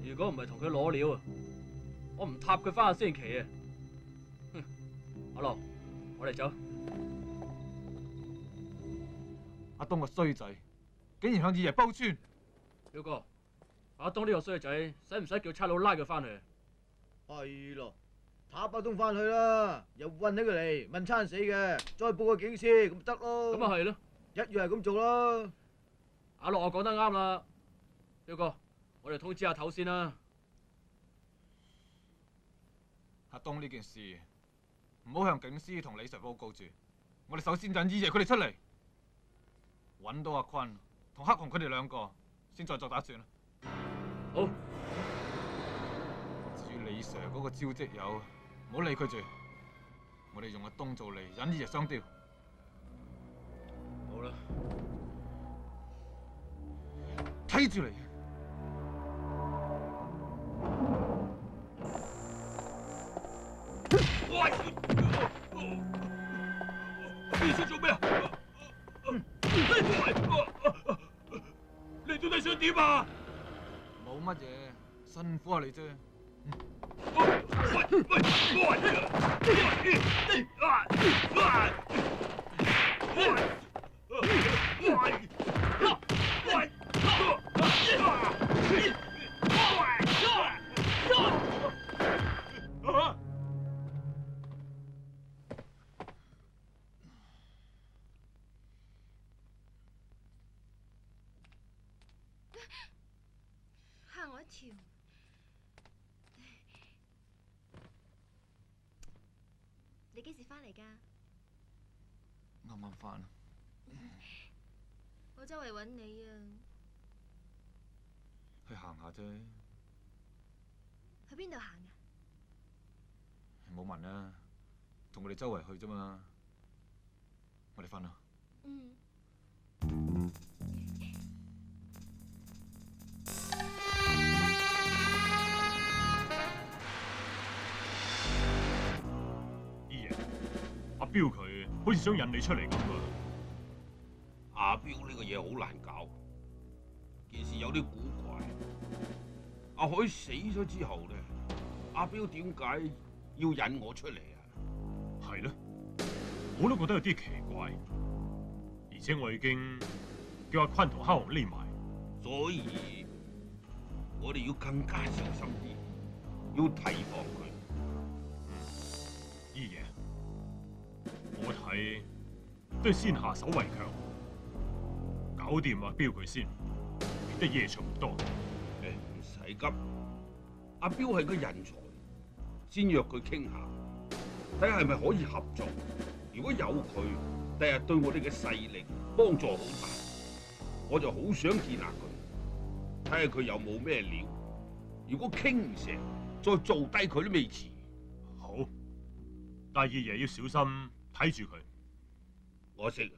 [SPEAKER 1] 如果唔係同佢攞料啊，我唔踏佢翻個星期啊！阿樂，我哋走。
[SPEAKER 3] 阿東個衰仔，竟然向二爺煲穿。
[SPEAKER 1] 表哥，阿東呢個衰仔，使唔使叫差佬拉佢翻去？
[SPEAKER 4] 係咯，塔阿東翻去啦，又韞起佢嚟問餐死嘅，再報個警司咁得咯。
[SPEAKER 1] 咁啊係咯，
[SPEAKER 4] 一樣係咁做啦。
[SPEAKER 1] 阿樂我講得啱啦，表哥，我哋通知阿頭先啦。
[SPEAKER 3] 阿東呢件事，唔好向警司同李 Sir 報告住。我哋首先引二爺佢哋出嚟，揾到阿坤同黑熊佢哋兩個，先再作打算啦。
[SPEAKER 1] 好。
[SPEAKER 3] 至於李 Sir 嗰個招積友，唔好理佢住。我哋用阿東做嚟引二爺雙雕。
[SPEAKER 1] 好啦，
[SPEAKER 3] 睇住你。
[SPEAKER 6] 你想做咩啊？你到底想點啊？
[SPEAKER 3] 冇乜嘢，辛苦下你啫。
[SPEAKER 8] 嚇我一跳。你幾時翻嚟㗎？
[SPEAKER 3] 啱啱翻。
[SPEAKER 8] 我周圍揾你啊。
[SPEAKER 3] 去行下啫，
[SPEAKER 8] 去邊度行啊？
[SPEAKER 3] 冇問啦，同我哋周圍去啫嘛。我哋瞓啦。
[SPEAKER 8] 嗯。
[SPEAKER 2] 姨爺，阿彪佢好似想引你出嚟咁啊！
[SPEAKER 6] 阿彪呢個嘢好難搞，件事有啲古怪。阿海死咗之後咧，阿彪點解要引我出嚟啊？
[SPEAKER 2] 係咧，我都覺得有啲奇怪，而且我已經叫阿坤同黑熊匿埋，
[SPEAKER 6] 所以我哋要更加小心啲，要提防佢。
[SPEAKER 2] 姨爺，我睇都係先下手為強，搞掂阿彪佢先，免得夜長唔多。
[SPEAKER 6] 唔使急，阿彪係個人才，先約佢傾下，睇下係咪可以合作。如果有佢，第日對我哋嘅勢力幫助好大，我就好想見下佢，睇下佢有冇咩料。如果傾唔成，再做低佢都未遲。
[SPEAKER 2] 好，但係姨爺要小心睇住佢。
[SPEAKER 6] 我識。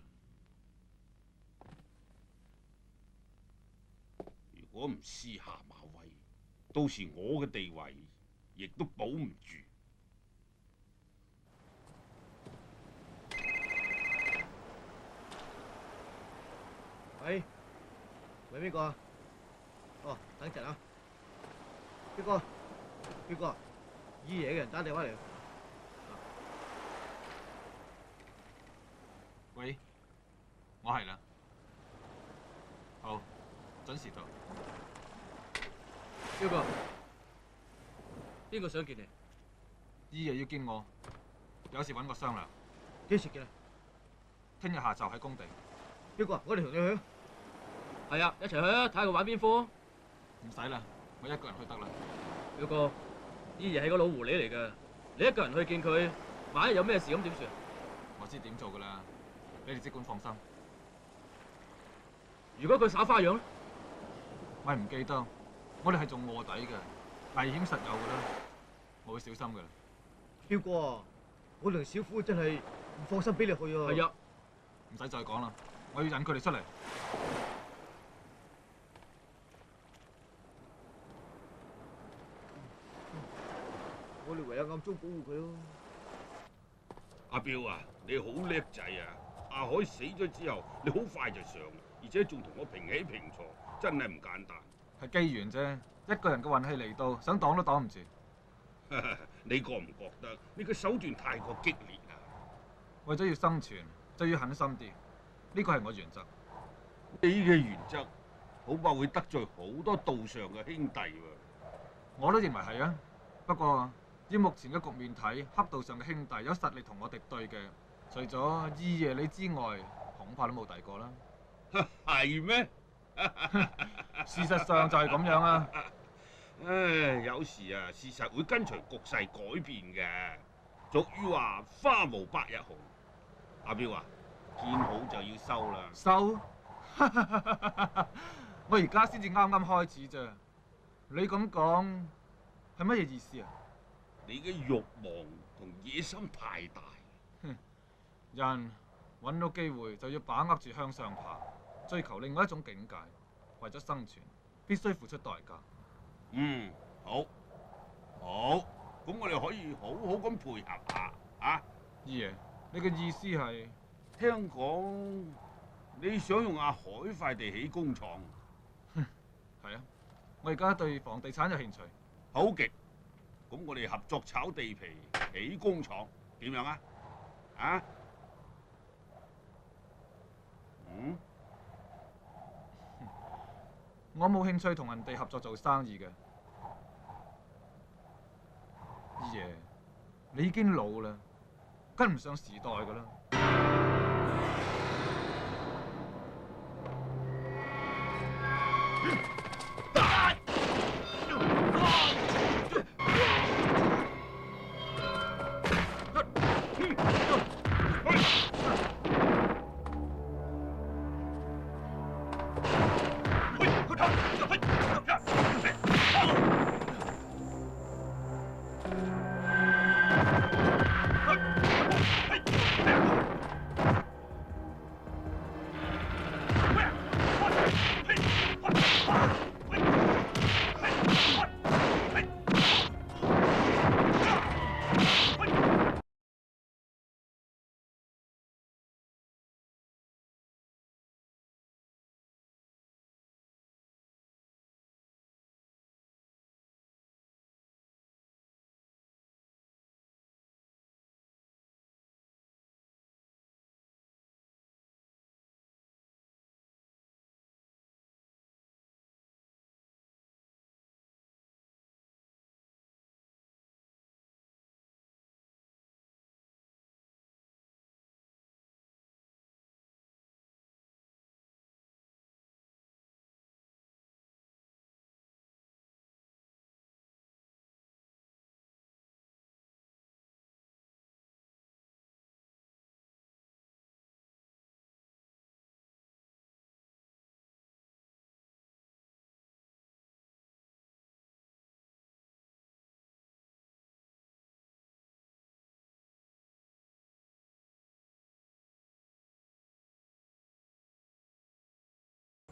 [SPEAKER 6] 如果唔私下馬威，到時我嘅地位亦都保唔住。
[SPEAKER 4] 喂，喂邊個啊？哦，等陣啊。邊個？邊個？姨爺嘅人打電話嚟。
[SPEAKER 3] 喂，我係啦。好，準時到。
[SPEAKER 1] 彪哥，邊個想見你？
[SPEAKER 3] 姨爺要見我，有事揾我商量。
[SPEAKER 4] 幾時見啊？
[SPEAKER 3] 聽日下晝喺工地。
[SPEAKER 4] 邊個？我哋同你去。
[SPEAKER 1] 係啊，一齊去啊！睇下佢玩邊科。
[SPEAKER 3] 唔使啦，我一個人去得啦。
[SPEAKER 1] 彪哥，姨爺係個老狐狸嚟㗎，你一個人去見佢，萬一有咩事咁點算？
[SPEAKER 3] 我知點做㗎啦，你哋即管放心。
[SPEAKER 1] 如果佢耍花樣咧？
[SPEAKER 3] 咪唔記得，我哋係做卧底嘅，危險實有㗎啦，我會小心㗎啦。
[SPEAKER 4] 彪哥啊，我同小虎真係唔放心俾你去啊。
[SPEAKER 1] 係啊，
[SPEAKER 3] 唔使再講啦，我要引佢哋出嚟。
[SPEAKER 4] 我哋唯有暗中保護佢咯。
[SPEAKER 6] 阿彪啊，你好叻仔啊！阿海死咗之後，你好快就上，而且仲同我平起平坐，真係唔簡單。
[SPEAKER 3] 係機緣啫，一個人嘅運氣嚟到，想擋都擋唔住。
[SPEAKER 6] 你覺唔覺得你嘅手段太過激烈啊？
[SPEAKER 3] 為咗要生存，就要狠心啲，呢個係我原則。
[SPEAKER 6] 你嘅原則恐怕會得罪好多道上嘅兄弟喎。
[SPEAKER 3] 我都認為係啊，不過以目前嘅局面睇，黑道上嘅兄弟有實力同我敵對嘅，除咗姨爺你之外，恐怕都冇第二個啦。
[SPEAKER 6] 係咩？
[SPEAKER 3] 事實上就係咁樣啊。
[SPEAKER 6] 唉，有時啊，事實會跟隨局勢改變嘅。俗語話花無百日紅。阿彪啊，見好就要收啦。
[SPEAKER 3] 收？我而家先至啱啱開始啫。你咁講係乜嘢意思啊？
[SPEAKER 6] 你嘅慾望同野心太大，
[SPEAKER 3] 人揾到機會就要把握住向上爬，追求另外一種境界。為咗生存，必須付出代價。
[SPEAKER 6] 嗯，好，好，咁我哋可以好好咁配合下啊！
[SPEAKER 3] 二爺，你嘅意思係？
[SPEAKER 6] 聽講你想用阿海塊地起工廠，
[SPEAKER 3] 係啊，我而家對房地產有興趣。
[SPEAKER 6] 好極！咁我哋合作炒地皮、起工廠，點樣啊？啊？嗯？
[SPEAKER 3] 我冇興趣同人哋合作做生意嘅。二爺，你已經老啦，跟唔上時代噶啦。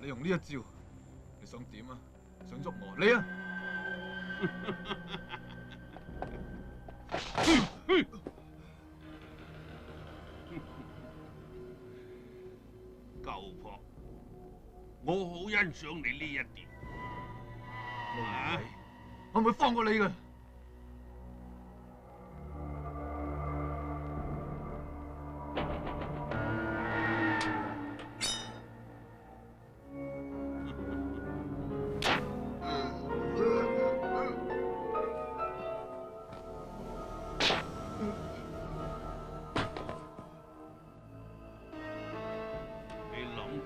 [SPEAKER 3] 你用呢一招，你想點啊？想喐我？你啊！
[SPEAKER 6] 舊婆，我好欣賞你呢一點。啊！
[SPEAKER 3] 我唔會放過你嘅。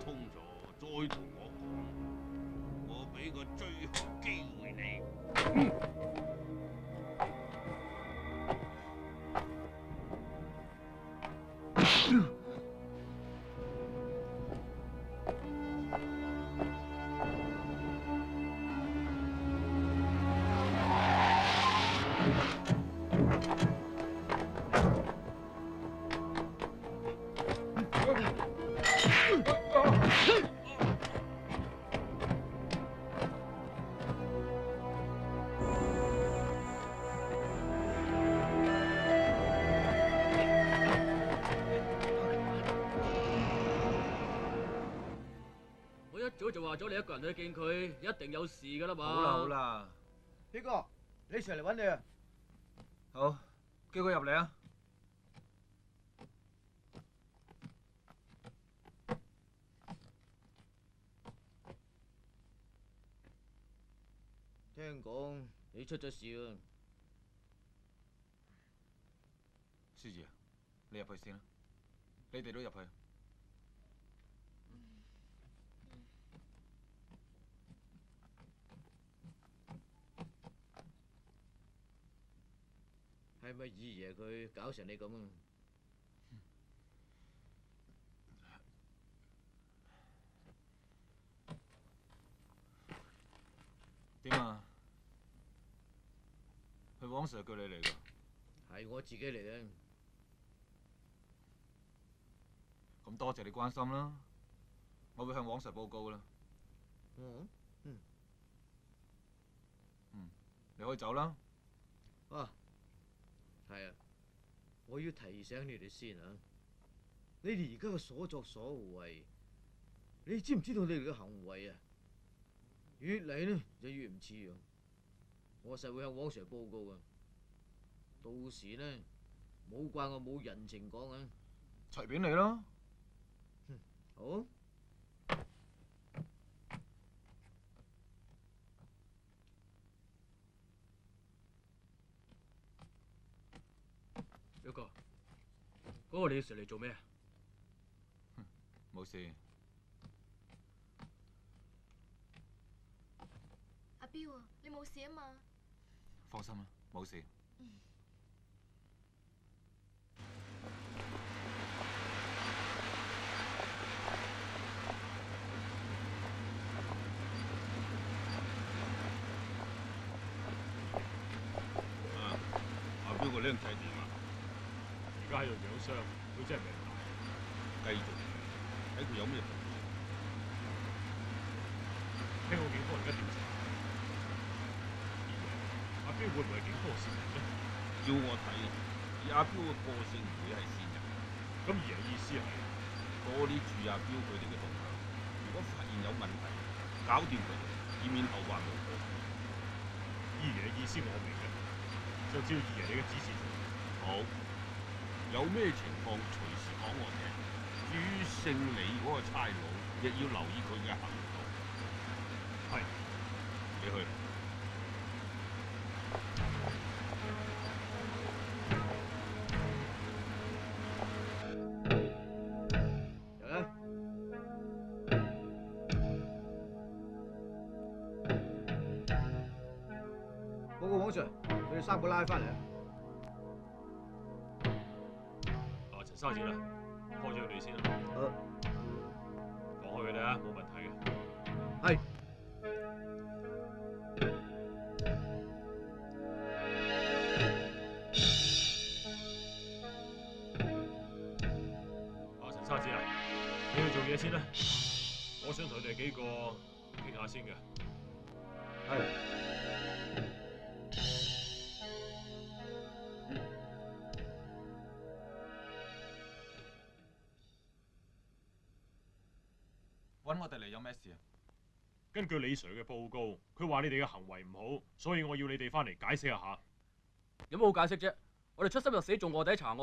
[SPEAKER 6] 通咗，再同我講，我俾個最後機會你。
[SPEAKER 1] 早就話咗你一個人去見佢，一定有事噶啦嘛。
[SPEAKER 3] 好啦好啦，
[SPEAKER 4] 呢個李 Sir 嚟揾你啊！
[SPEAKER 3] 好，叫佢入嚟啊！
[SPEAKER 9] 聽講你出咗事啊！
[SPEAKER 3] 舒兒，你入去先啦，你哋都入去。
[SPEAKER 9] 係咪二爺佢搞成你咁啊？
[SPEAKER 3] 點啊？係王 Sir 叫你嚟㗎？
[SPEAKER 9] 係我自己嚟嘅。
[SPEAKER 3] 咁多謝你關心啦，我會向王 Sir 報告啦。
[SPEAKER 9] 哦，
[SPEAKER 3] 你可以走啦。
[SPEAKER 9] 啊，係啊，我要提醒你哋先啊，你哋而家嘅所作所為，你知唔知道你哋嘅行為啊，越嚟呢就越唔似樣。我實會向王 Sir 報告啊，到時呢冇怪我冇人情講啊。
[SPEAKER 3] 隨便你啦。
[SPEAKER 9] 好。
[SPEAKER 1] 表哥，嗰個李 Sir 嚟做咩啊？
[SPEAKER 3] 冇事。
[SPEAKER 8] 阿彪啊，你冇事啊嘛？
[SPEAKER 3] 放心啦，冇事。
[SPEAKER 6] 阿彪個僆仔點啊？
[SPEAKER 2] 而家喺度養傷，佢真係命大。
[SPEAKER 6] 繼續睇佢有咩動作。
[SPEAKER 2] 聽講警方而家調查，阿彪會唔會係警方嘅線人呢？
[SPEAKER 6] 照我睇，以阿彪嘅個性唔會係線人。
[SPEAKER 2] 咁二爺意思係
[SPEAKER 6] 多啲注意阿彪佢哋嘅動向，如果發現有問題，搞掂佢哋，以免後患無果。
[SPEAKER 2] 二爺嘅意思我明嘅，就照二爺你嘅指示做。
[SPEAKER 6] 好，有咩情況隨時講我聽。至於姓李嗰個差佬，亦要留意佢嘅行動。
[SPEAKER 2] 係，
[SPEAKER 6] 你去。
[SPEAKER 9] 嚟啦！報告王 Sir，佢哋3個拉翻嚟啦。
[SPEAKER 2] 啊，陳生姐啦，開咗佢哋先啦。放開佢哋啊，冇問題嘅。
[SPEAKER 9] 係。
[SPEAKER 2] 啊，陳生姐啊，你去做嘢先啦。我想同佢哋幾個傾下先嘅。
[SPEAKER 9] 係。
[SPEAKER 3] 揾我哋嚟有咩事啊？
[SPEAKER 2] 根據李 Sir 嘅報告，佢話你哋嘅行為唔好，所以我要你哋翻嚟解釋一下。
[SPEAKER 1] 有乜好解釋啫？我哋出生入死做卧底查案，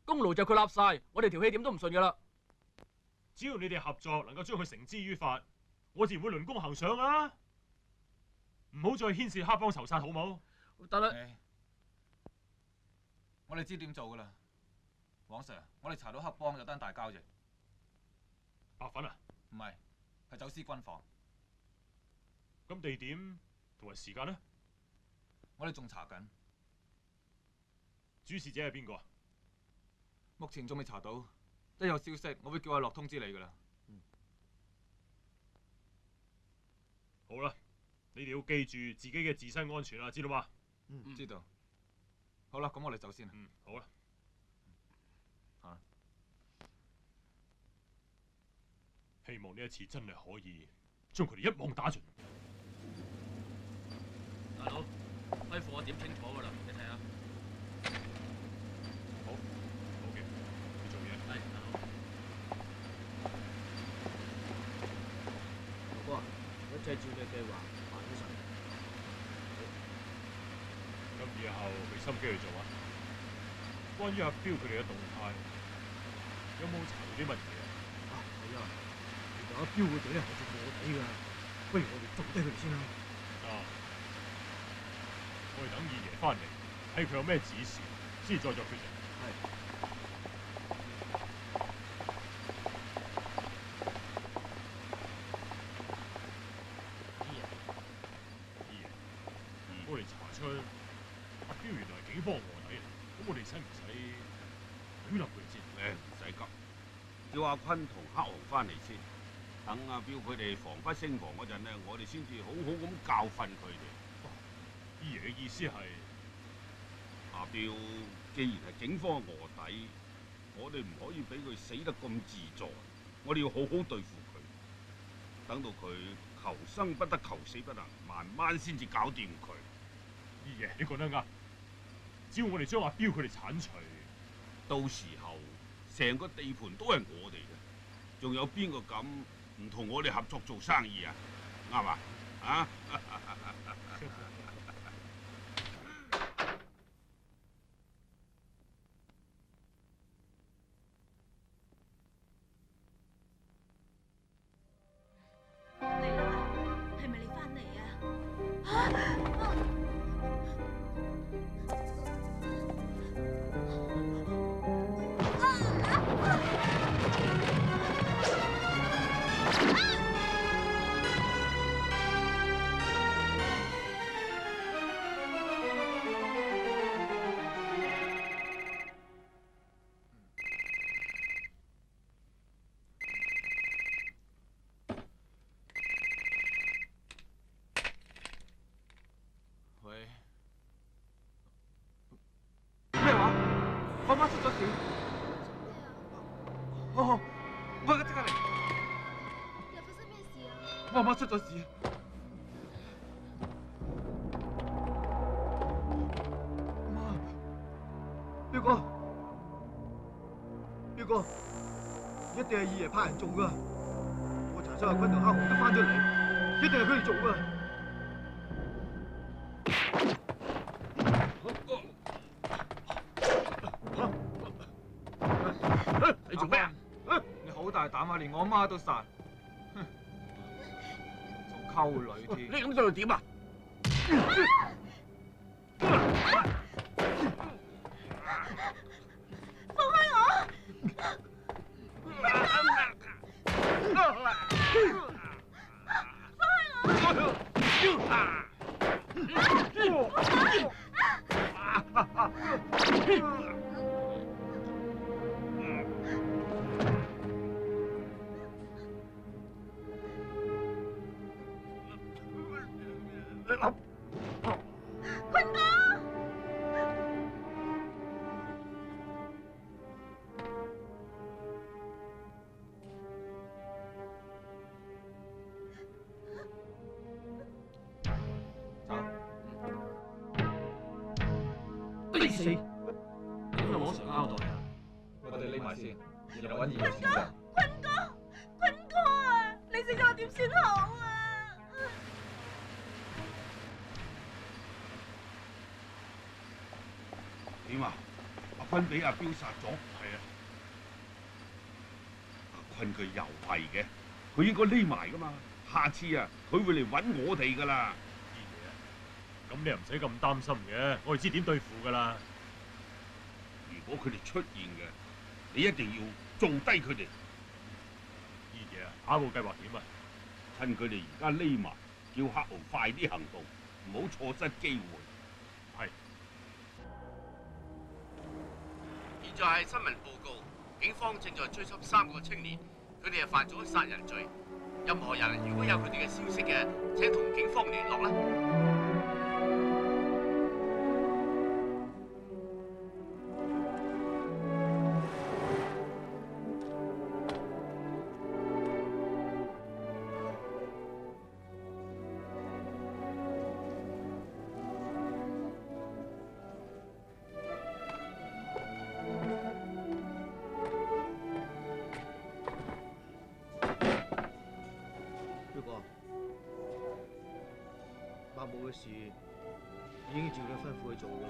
[SPEAKER 1] 功勞就佢立晒，我哋條氣點都唔順噶啦。
[SPEAKER 2] 只要你哋合作，能夠將佢繩之於法，我自然會論功行賞啊！唔好再牽涉黑幫仇殺，好冇？
[SPEAKER 1] 但係
[SPEAKER 3] 我哋知點做噶啦，王 Sir，我哋查到黑幫有單大交易。
[SPEAKER 2] 白粉啊？
[SPEAKER 3] 唔係，係走私軍火。
[SPEAKER 2] 咁地點同埋時間呢？
[SPEAKER 3] 我哋仲查緊。
[SPEAKER 2] 主事者係邊個啊？
[SPEAKER 3] 目前仲未查到，一有消息我會叫阿樂通知你噶啦。
[SPEAKER 2] 好啦，你哋要記住自己嘅自身安全啊，知道嗎？
[SPEAKER 3] 知道。好啦，咁我哋走先啦。
[SPEAKER 2] 好啦。希望呢一次真係可以將佢哋一網打盡。
[SPEAKER 1] 大佬，批貨我點清楚㗎啦，你睇下。
[SPEAKER 2] 好，好嘅，你做嘢。
[SPEAKER 1] 係，大佬。
[SPEAKER 9] 哥哥，一切照你計劃辦好晒。
[SPEAKER 2] 咁以後俾心機去做啊。關於阿彪佢哋嘅動態，有冇查到啲乜嘢啊？
[SPEAKER 9] 係啊。阿彪嗰隊係做卧底㗎，不如我哋捉低佢哋先啦。
[SPEAKER 2] 我哋等二爺翻嚟，睇佢有咩指示，先再作決定。
[SPEAKER 9] 係。
[SPEAKER 2] 二爺，我哋查出阿彪原來係警方卧底，咁我哋使唔使懟冧佢先？
[SPEAKER 6] 唔使急，叫阿坤同黑熊翻嚟先。等阿彪佢哋防不勝防嗰陣呢，我哋先至好好咁教訓佢哋。
[SPEAKER 2] 二爺嘅意思係，
[SPEAKER 6] 阿彪既然係警方嘅卧底，我哋唔可以俾佢死得咁自在，我哋要好好對付佢，等到佢求生不得，求死不能，慢慢先至搞掂佢。
[SPEAKER 2] 二爺，你講得啱。只要我哋將阿彪佢哋剷除，
[SPEAKER 6] 到時候成個地盤都係我哋嘅，仲有邊個敢唔同我哋合作做生意啊？啱嘛？啊！
[SPEAKER 7] 嚟啦，係咪你翻嚟啊？
[SPEAKER 3] 喂，咩話？我媽出咗事。哦，我而家即刻嚟。
[SPEAKER 8] 又發生咩事啊？
[SPEAKER 3] 我阿媽出咗事。媽，彪哥，彪哥，一定係二爺派人做噶。我查出阿坤同黑紅都翻咗嚟，一定係佢哋做噶。
[SPEAKER 6] 你做咩啊？
[SPEAKER 3] 你好大膽啊！連我媽都殺，哼，仲溝女添。
[SPEAKER 5] 你咁做又點啊？
[SPEAKER 7] 放開我！坤哥！
[SPEAKER 5] 你死！咁就攞上交代啊！
[SPEAKER 3] 我哋匿埋先，然後揾二爺算賬。
[SPEAKER 7] 坤哥啊！你死咗我點算好啊？
[SPEAKER 6] 點啊？阿坤俾阿彪殺咗？
[SPEAKER 2] 係啊，
[SPEAKER 6] 阿坤佢又係嘅，佢應該匿埋噶嘛。下次啊，佢會嚟揾我哋噶啦。
[SPEAKER 2] 二爺啊，咁你又唔使咁擔心嘅，我哋知點對付噶啦。
[SPEAKER 6] 如果佢哋出現嘅，你一定要做低佢哋。
[SPEAKER 2] 二爺啊，下一步計劃點啊？
[SPEAKER 6] 趁佢哋而家匿埋，叫黑豪快啲行動，唔好錯失機會。
[SPEAKER 2] 係。
[SPEAKER 5] 現在係新聞報告，警方正在追緝3個青年，佢哋係犯咗殺人罪。任何人如果有佢哋嘅消息嘅，請同警方聯絡啦。
[SPEAKER 9] 彪哥，伯母嘅事已經照你吩咐去做噶啦。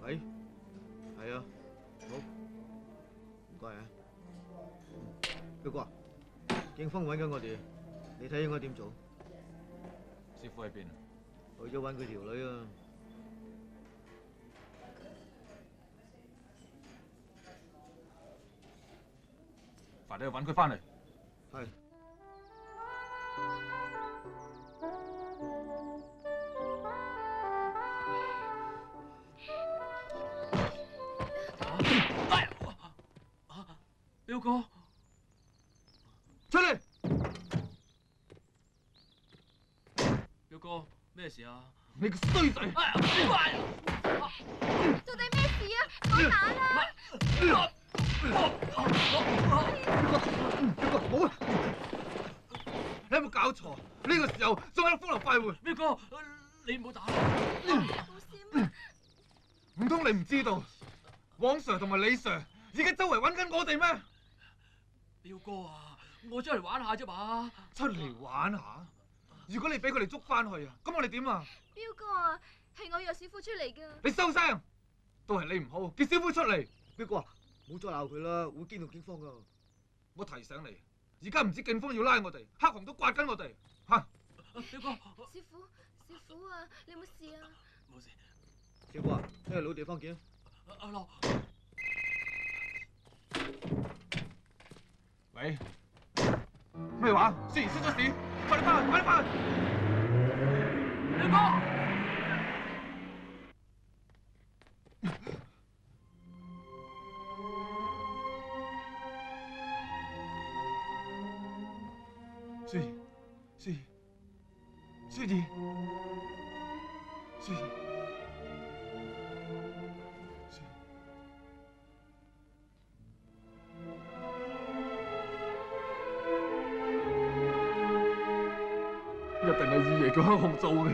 [SPEAKER 9] 喂，係啊，好，唔該啊。彪哥，警方揾緊我哋，你睇應該點做？
[SPEAKER 3] 師傅喺邊？
[SPEAKER 9] 去咗揾佢條女啊！
[SPEAKER 3] 快啲去揾佢翻嚟。
[SPEAKER 9] 係。
[SPEAKER 1] 彪哥，
[SPEAKER 3] 出嚟！
[SPEAKER 1] 哥，咩事啊？
[SPEAKER 3] 你個衰仔！
[SPEAKER 8] 到底咩事啊？講打啦！
[SPEAKER 3] 冇啊！你有冇搞錯？呢個時候仲喺度風流快活，
[SPEAKER 1] 咩哥，你唔好打！
[SPEAKER 8] 冇事嘛？
[SPEAKER 3] 唔通你唔知道？王 Sir 同埋李 Sir 而家周圍揾緊我哋咩？
[SPEAKER 1] 彪哥啊，我出嚟玩下啫嘛。
[SPEAKER 3] 出嚟玩下？如果你俾佢哋捉翻去啊，咁我哋點啊？
[SPEAKER 8] 彪哥啊，係我約小夫出嚟㗎。
[SPEAKER 3] 你收聲！都係你唔好，叫小夫出嚟。
[SPEAKER 9] 彪哥啊，唔好再鬧佢啦，會驚動警方噶。
[SPEAKER 3] 我提醒你，而家唔止警方要拉我哋，黑熊都刮緊我哋。嚇！
[SPEAKER 1] 彪哥，
[SPEAKER 8] 小夫啊，你有冇事啊？
[SPEAKER 1] 冇事。
[SPEAKER 9] 小夫啊，聽日老地方見。
[SPEAKER 1] 阿樂，
[SPEAKER 3] 喂？咩話？雖然出咗事，快啲翻去，快啲翻去！
[SPEAKER 1] 彪哥。
[SPEAKER 3] 舒兒，舒兒，舒兒，舒兒，舒兒。一定係二爺叫黑熊做嘅。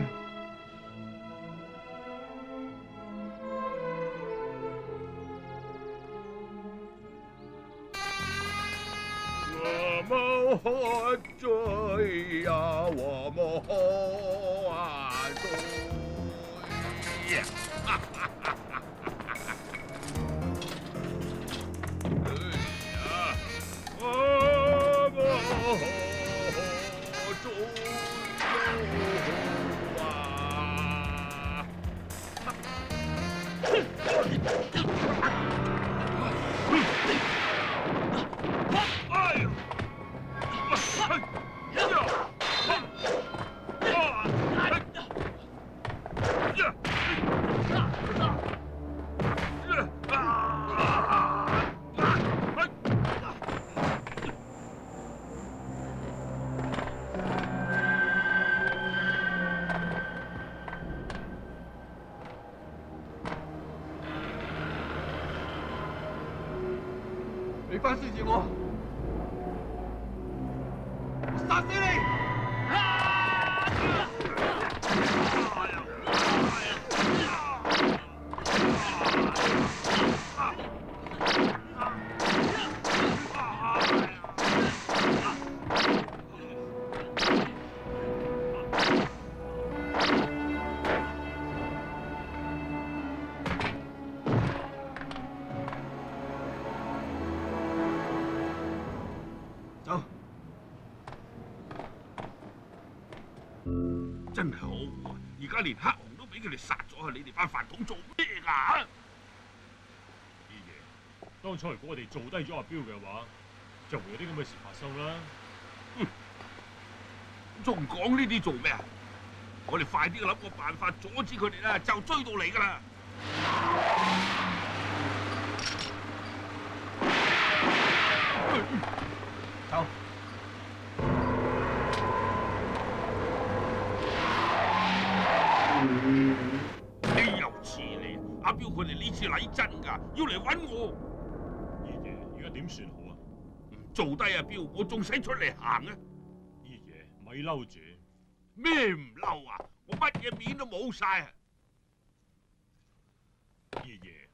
[SPEAKER 6] 我們喝醉呀，我們喝醉呀！哈哈哈哈我們喝醉
[SPEAKER 3] 你翻書字我殺死你！走！
[SPEAKER 6] 真係可惡啊！而家連黑熊都俾佢哋殺咗，你哋班飯桶做咩㗎？
[SPEAKER 2] 二爺，當初如果我哋做低咗阿彪嘅話，就會有啲咁嘅事發生啦。
[SPEAKER 6] 仲講呢啲做咩啊？我哋快啲諗個辦法阻止佢哋啦，就追到嚟㗎啦！
[SPEAKER 3] 走！
[SPEAKER 6] 豈有此理！阿彪佢哋呢次嚟真㗎，要嚟揾我。
[SPEAKER 2] 二爺，而家點算好啊？
[SPEAKER 6] 唔做低阿彪，我仲使出嚟行啊？
[SPEAKER 2] 二爺，咪嬲住。
[SPEAKER 6] 咩唔嬲啊？我乜嘢面都冇晒啊！
[SPEAKER 2] 二爺，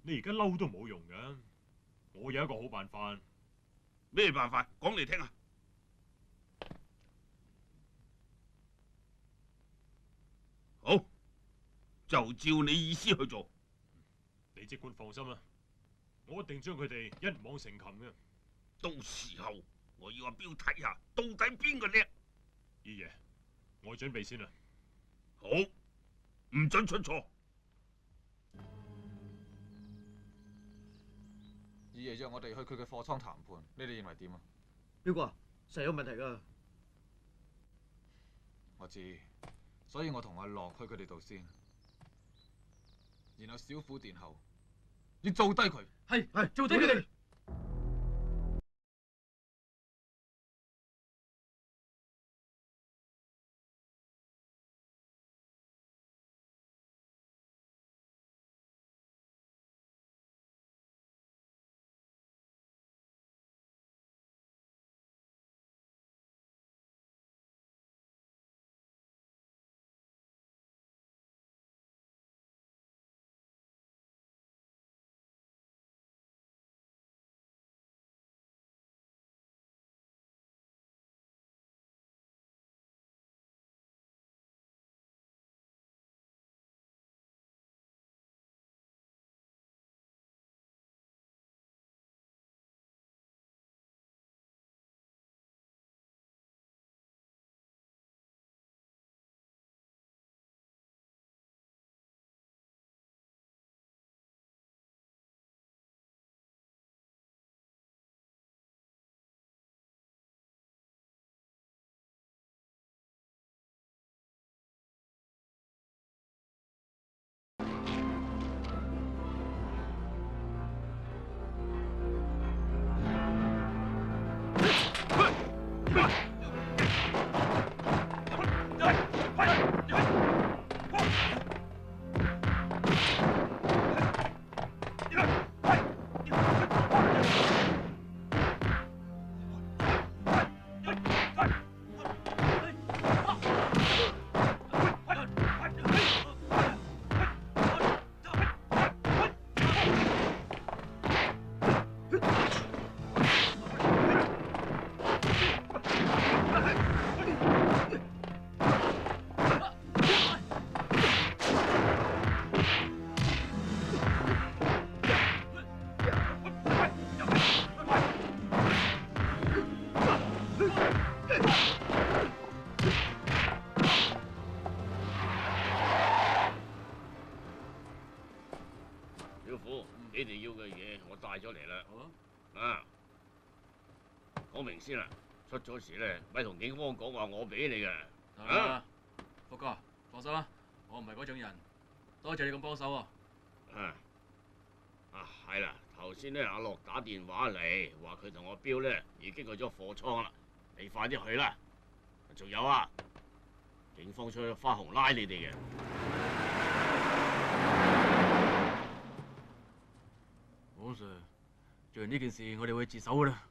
[SPEAKER 2] 你而家嬲都冇用㗎。我有一個好辦法。
[SPEAKER 6] 咩辦法？講嚟聽下。好，就照你意思去做。
[SPEAKER 2] 你即管放心啦，我一定將佢哋一網成擒嘅。
[SPEAKER 6] 到時候我要阿彪睇下，到底邊個叻。
[SPEAKER 2] 二爺，我準備先啦。
[SPEAKER 6] 好，唔准出錯。
[SPEAKER 3] 二爺約我哋去佢嘅貨倉談判，你哋認為點啊？
[SPEAKER 9] 彪哥啊，實有問題㗎。
[SPEAKER 3] 我知，所以我同阿樂去佢哋度先，然後小虎殿後，要做低佢。
[SPEAKER 1] 係做低佢哋。
[SPEAKER 5] 小虎，你哋要嘅嘢我帶咗嚟啦。好啊。講明先啦，出咗事咧，咪同警方講話我俾你嘅。啊，
[SPEAKER 1] 福哥，放心啦，我唔係嗰種人。多謝你咁幫手啊！
[SPEAKER 5] 係啦，頭先咧阿樂打電話嚟，話佢同我標咧已經去咗貨倉啦，你快啲去啦。仲有啊，警方出去花紅拉你哋嘅。
[SPEAKER 1] 黃 Sir， 做完呢件事，我哋會自首噶啦。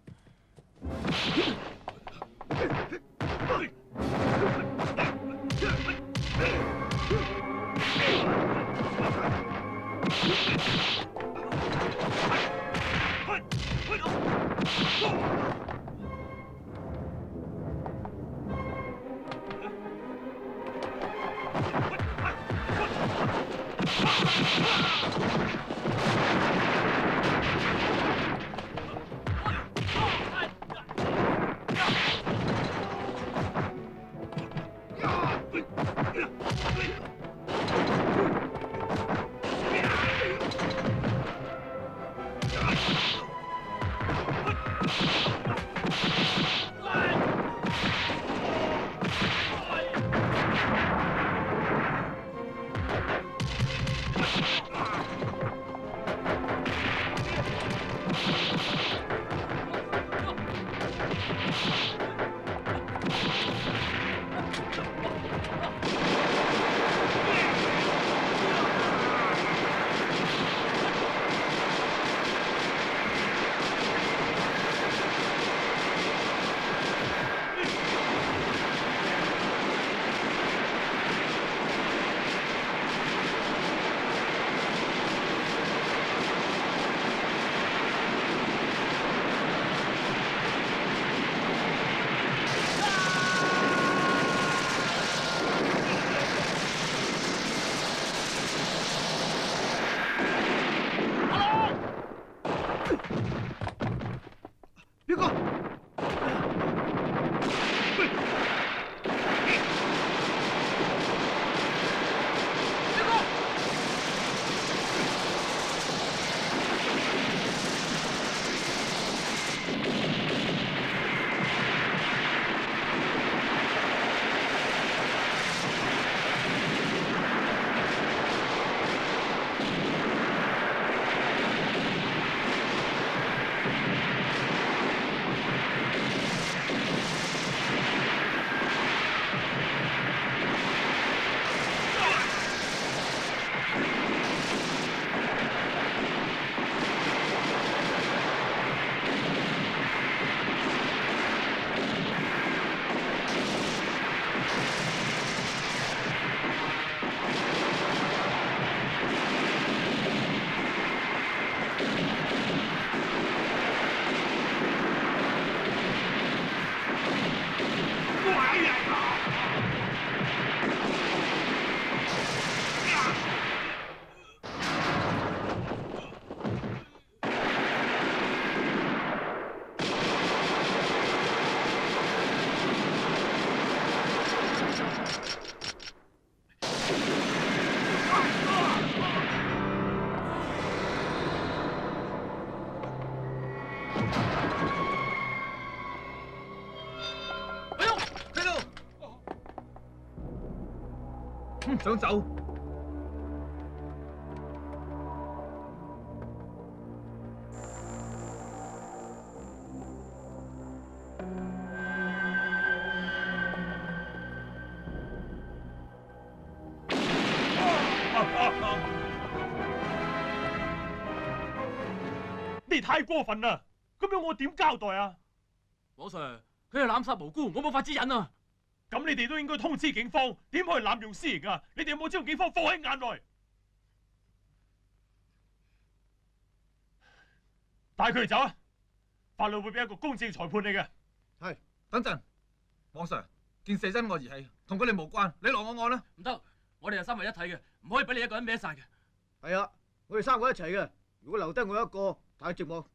[SPEAKER 3] 想走？
[SPEAKER 2] 太過分啦！咁樣我點交代啊？
[SPEAKER 1] 皇上，佢係濫殺無辜，我冇法子忍啊！
[SPEAKER 2] 咁你哋都應該通知警方，點可以濫用私刑啊？你哋有冇將警方放喺眼內？帶佢哋走啊！法律會俾一個公正裁判你嘅。
[SPEAKER 9] 係，
[SPEAKER 3] 等陣，皇上，件事因我而起，同佢哋無關，你落我案啦。
[SPEAKER 1] 唔得，我哋係三位一體嘅，唔可以俾你一個人孭晒嘅。
[SPEAKER 9] 係啊，我哋3個一齊嘅，如果留低我一個，太寂寞。